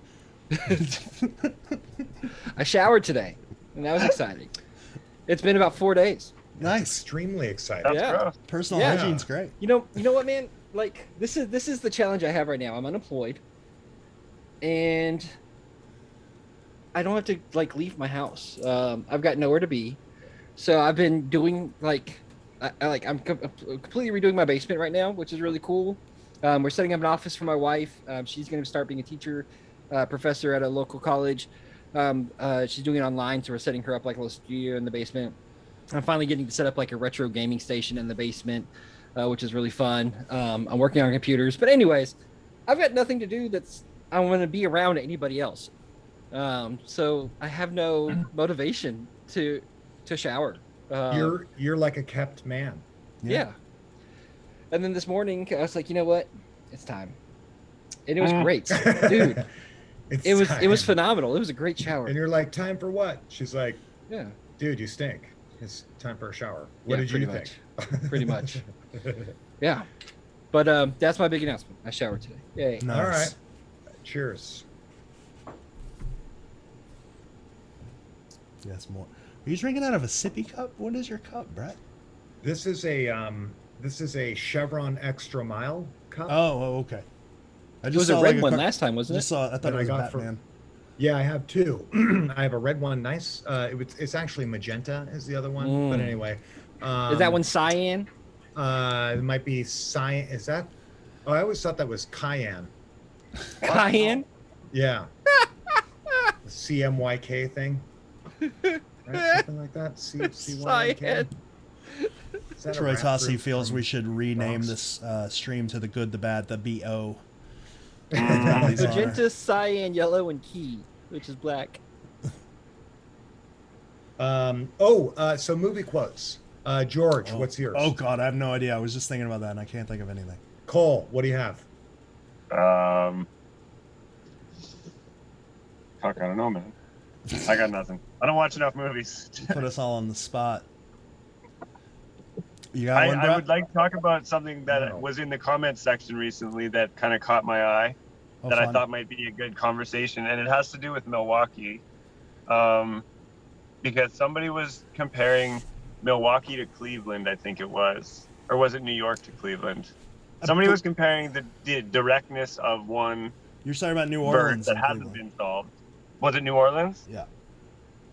I showered today, and that was exciting. It's been about 4 days. Nice. Extremely exciting. That's Yeah. gross. Personal Yeah. hygiene's great. You know what, man? Like this is the challenge I have right now. I'm unemployed, and I don't have to like leave my house. I've got nowhere to be, so I've been doing I'm completely redoing my basement right now, which is really cool. We're setting up an office for my wife. She's going to start being a teacher, professor at a local college. She's doing it online, so we're setting her up like a little studio in the basement. I'm finally getting to set up like a retro gaming station in the basement, which is really fun. I'm working on computers, but anyways, I've got nothing to do I want to be around anybody else. So I have no motivation to shower. You're like a kept man. Yeah. And then this morning I was like, you know what? It's time. And it was great. Dude, it was time. phenomenal. It was a great shower. And you're like, time for what? She's like, Yeah. dude, you stink. It's time for a shower. What Yeah, did you pretty think? Pretty much. Yeah. But that's my big announcement. I showered today. Yay. Nice. All right. Cheers. Yes, more. Are you drinking out of a sippy cup? What is your cup, Brett? This is a Chevron Extra Mile cup. Oh, okay. I It was a red one last time, wasn't it? I thought That it I was a got for- Batman. Yeah, I have two. I have a red one, nice. It's actually magenta is the other one, but anyway. Is that one cyan? It might be cyan. Is that? Oh, I always thought that was cayenne. Cayenne? Yeah. The CMYK thing. Right? Something like that. CYK. Cyan. Is that a Troy rap Tossi group feels from we should rename Bronx? this stream to the good, the bad, the BO. Magenta, cyan, yellow, and key, which is black. So movie quotes. George, what's yours? Oh God, I have no idea. I was just thinking about that, and I can't think of anything. Cole, what do you have? Fuck, I don't know, man. I got nothing. I don't watch enough movies. Put us all on the spot. You got one, I Brett? would like to talk about something that No. was in the comments section recently that kind of caught my eye, Oh, that I fun. thought might be a good conversation, and it has to do with Milwaukee, because somebody was comparing Milwaukee to Cleveland, I think it was, or was it New York to Cleveland? Somebody was comparing the directness of one You're talking about New verse Orleans. that and hasn't Cleveland. been solved. Was it New Orleans? Yeah.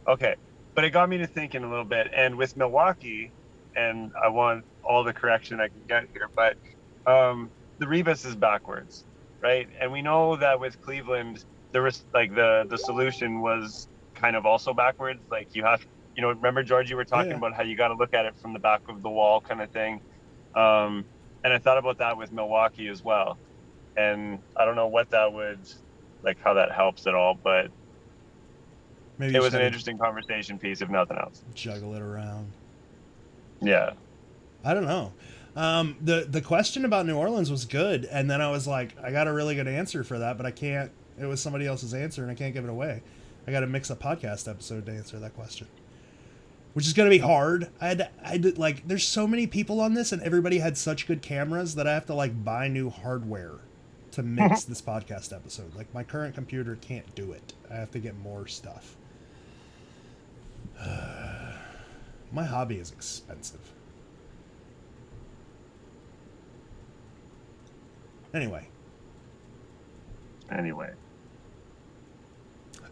Okay, but it got me to thinking a little bit, and with Milwaukee, and I want all the correction I can get here, but the rebus is backwards, right? And we know that with Cleveland, there was like the solution was kind of also backwards. Like you have, remember George, you were talking Yeah. about how you got to look at it from the back of the wall, kind of thing. And I thought about that with Milwaukee as well, and I don't know what that would, like, how that helps at all, but Maybe it you was just an gotta interesting conversation piece, if nothing else. juggle it around. Yeah. I don't know. The question about New Orleans was good, and then I was like, I got a really good answer for that, but I can't. It was somebody else's answer, and I can't give it away. I got to mix a podcast episode to answer that question, which is going to be hard. I had to, like, there's so many people on this, and everybody had such good cameras that I have to like buy new hardware to mix this podcast episode. Like my current computer can't do it. I have to get more stuff. My hobby is expensive. Anyway,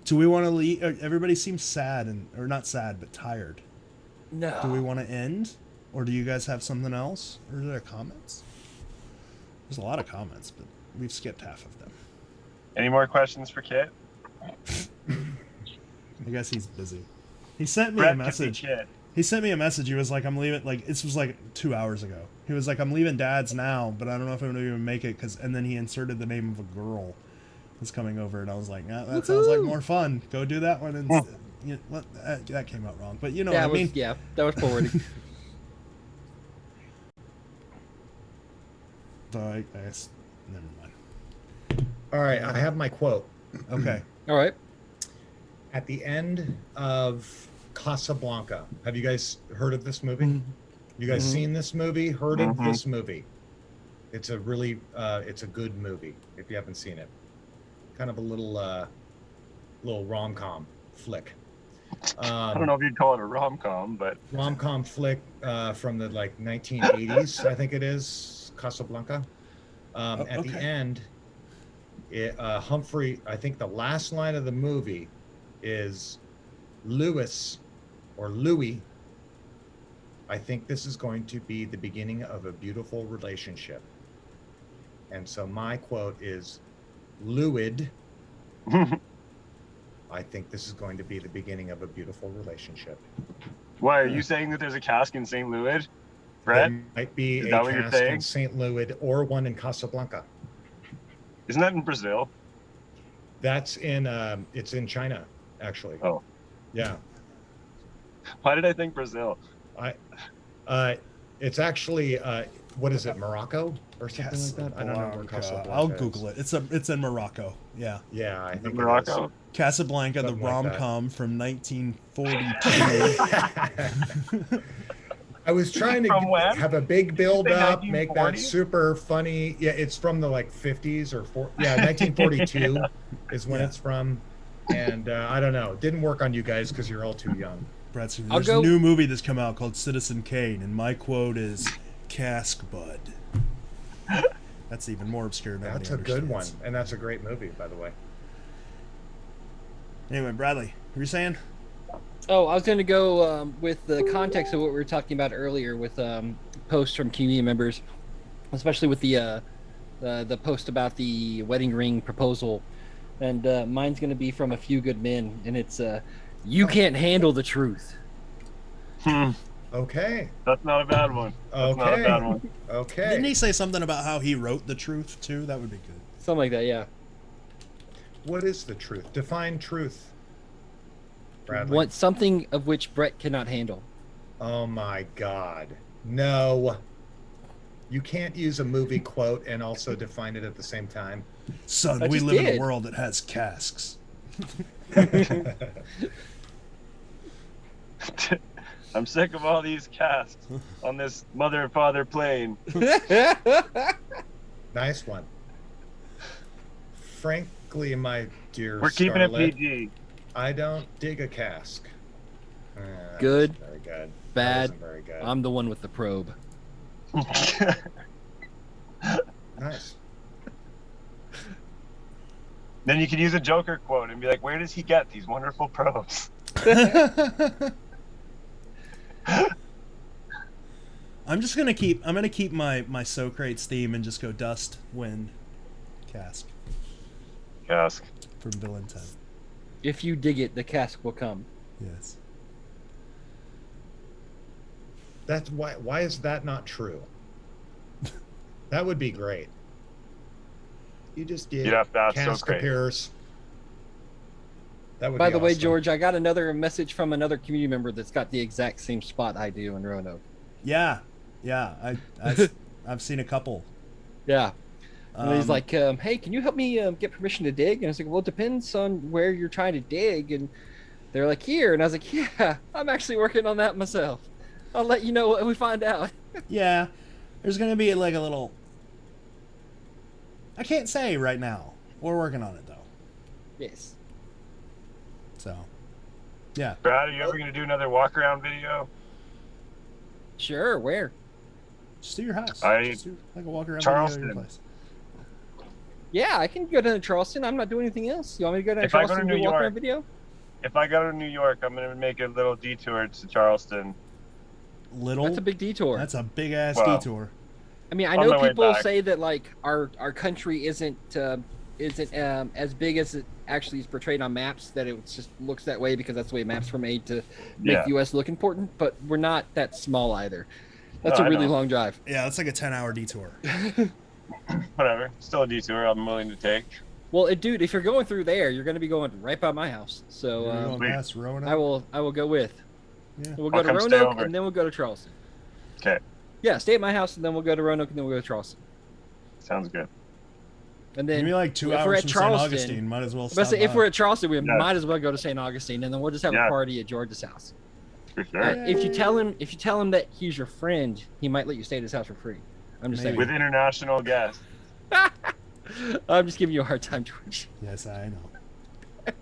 Do we want to leave? Everybody seems sad or not sad, but tired. No. Do we want to end, or do you guys have something else? Or are there comments? There's a lot of comments, but we've skipped half of them. Any more questions for Kit? I guess he's busy. He sent me Brett a could be message. Kit. He sent me a message. He was like, "I'm leaving." Like this was like 2 hours ago. He was like, "I'm leaving Dad's now, but I don't know if I'm gonna even make it." And then he inserted the name of a girl that's coming over, and I was like, "Yeah, that sounds like more fun. Go do that one." And that came out wrong, but you know what I mean. Yeah, that was forwarding. So I guess never mind. All right, I have my quote. Okay. All right. At the end of Casablanca, have you guys heard of this movie? You guys seen this movie? Heard of this movie? It's a really, it's a good movie if you haven't seen it. Kind of a little rom-com flick. I don't know if you'd call it a rom-com, but Rom-com flick from the 1980s, I think it is, Casablanca. At the end, Humphrey, I think the last line of the movie is Louis, I think this is going to be the beginning of a beautiful relationship. And so my quote is, Louis, I think this is going to be the beginning of a beautiful relationship. why are you saying that there's a cask in St. Louis, Brett? There might be Is a that what you're cask in saying? St. Louis or one in Casablanca. Isn't that in Brazil? That's in, it's in China, actually. Oh. Yeah. Why did I think Brazil? It's actually, what is it, Morocco or something Yes, like that? I don't know where Casablanca. Casablanca I'll is. Google it. It's in Morocco. Yeah. Yeah, I think Morocco? Casablanca, Something the like that. rom-com from 1942. it is. I was trying to From when? have a big build up, make that 1940? super funny. Yeah, it's from the 50s or 1942 is when Yeah. it's from. And I don't know. It didn't work on you guys because you're all too young. Brett, I'll there's go- a new movie that's come out called Citizen Kane, and my quote is "Cask Bud." That's even more obscure. Nobody That's a good one. understands. And that's a great movie, by the way. Anyway, Bradley, what were you saying? Oh, I was going to go with the context of what we were talking about earlier with posts from community members, especially with the post about the wedding ring proposal. And mine's going to be from A Few Good Men, and it's you can't handle the truth. Okay. That's not a bad one. That's not a bad one. Okay. Didn't he say something about how he wrote the truth too? That would be good. Something like that, yeah. What is the truth? Define truth, Bradley. Want something of which Brett cannot handle. Oh my God. No. You can't use a movie quote and also define it at the same time. Son, I we just live in did. a world that has casks. I'm sick of all these casks on this mother and father plane. Nice one. Frankly, my dear We're keeping it Scarlett, PG. I don't dig a cask. That Good. wasn't very good. That Bad. wasn't very good. I'm the one with the probe. Nice. Then you could use a Joker quote and be like, where does he get these wonderful probes? I'm gonna keep my Socrates theme and just go dust, wind, cask Cask. from Villain 10. If you dig it, the cask will come. Yes. That's why is that not true? That would be great. You just did You'd have to ask cask Socrates. appears. That would By be the way, awesome. George, I got another message from another community member that's got the exact same spot I do in Roanoke. Yeah. I've seen a couple. Yeah. And he's Um, like, hey, can you help me get permission to dig? And I was like, well, it depends on where you're trying to dig. And they're like, here. And I was like, yeah, I'm actually working on that myself. I'll let you know when we find out. Yeah, there's gonna be like a little. I can't say right now. We're working on it though. Yes. So, yeah. Brad, are you ever going to do another walk around video? Sure, where? Just do your house. I- Just do like a walk around Charleston. video of your place. Yeah, I can go down to Charleston. I'm not doing anything else. You want me to go down to If I go to Charleston and New do a walk around York- video? If I go to New York, I'm gonna make a little detour to Charleston. Little. That's a big detour. That's a big ass Wow. detour. I mean, I On know my way people back. say that like our country isn't as big as it actually is portrayed on maps. That it just looks that way because that's the way maps were made to make Yeah. the U.S. look important. But we're not that small either. That's No, a I really know. long drive. Yeah, that's like a 10-hour detour. Whatever. Still a detour I'm willing to take. Well, dude, if you're going through there, you're going to be going right by my house. You're So going Sweet. past Roanoke? I will go with. Yeah. We'll go I'll to come stay Roanoke over. and then we'll go to Charleston. Okay. Yeah, stay at my house and then we'll go to Roanoke and then we'll go to Charleston. Sounds good. And then Give me like 2 if we're hours at from St. Charleston- Augustine. Might as well But stop say, if by. we're at Charleston, we Yeah. might as well go to St. Augustine, and then we'll just have Yeah. a party at George's house. For sure. If you tell him that he's your friend, he might let you stay at his house for free. I'm just Maybe. With international guests. saying. I'm just giving you a hard time, George. Yes, I know.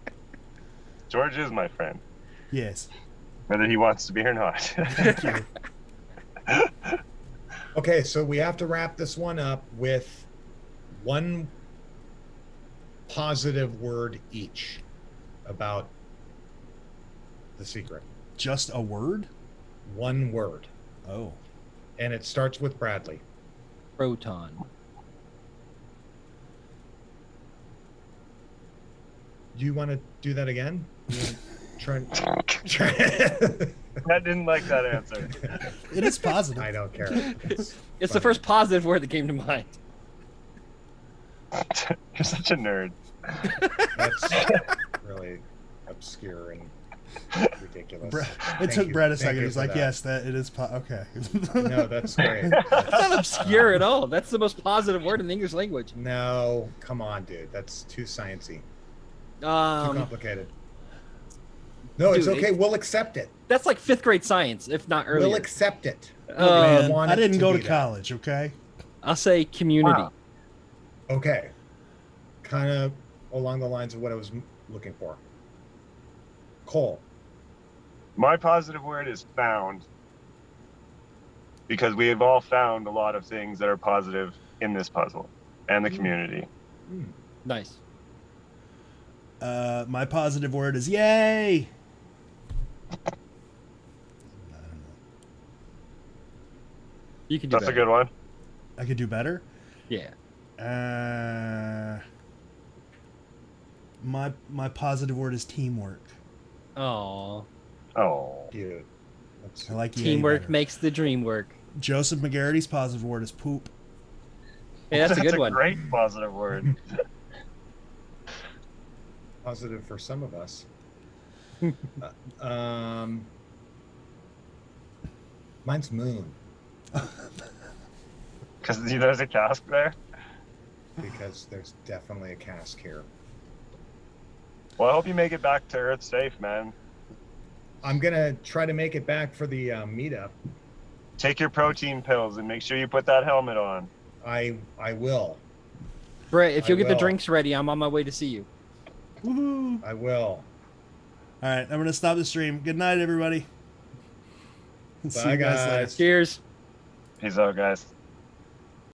George is my friend, Yes. whether he wants to be or not. Thank you. Okay, so we have to wrap this one up with one positive word each about The Secret. Just a word? One word. Oh. And it starts with Bradley. Proton. Do you want to do that again? You wanna try. I didn't like that answer. It is positive. I don't care. It's funny. the first positive word that came to mind. You're such a nerd. That's really obscure and ridiculous. It Thank took you. Brad a Thank second. you He's for like, that. yes, that it is. Okay. No, that's great. That's not obscure at all. That's the most positive word in the English language. No, come on, dude. That's too sciencey. Too Um, complicated. No, it's dude, okay. We'll accept it. that's like 5th grade science, if not earlier. We'll accept it. Man, want I it didn't to go be to that. college, okay? I'll say community. Wow. Okay. Kind of along the lines of what I was looking for. Cole. My positive word is found. Because we have all found a lot of things that are positive in this puzzle and the community. Nice. My positive word is yay. I don't know. You can do That's a better. good one. I could do better. Yeah. My positive word is teamwork. Oh, Oh. Cute. That's, I like yay teamwork better. makes the dream work. Joseph McGarrity's positive word is poop. Hey, that's a good one. Great positive word. positive for some of us. Mine's moon Because there's a cask there. because there's definitely a cask here. Well, I hope you make it back to Earth safe, man. I'm gonna try to make it back for the meetup. Take your protein pills and make sure you put that helmet on. I will. Brett, if you'll I get the will. drinks ready, I'm on my way to see you. Woohoo! I will. All right, I'm gonna stop the stream. Good night, everybody. See Bye, you guys guys. later. Cheers. Peace out, guys.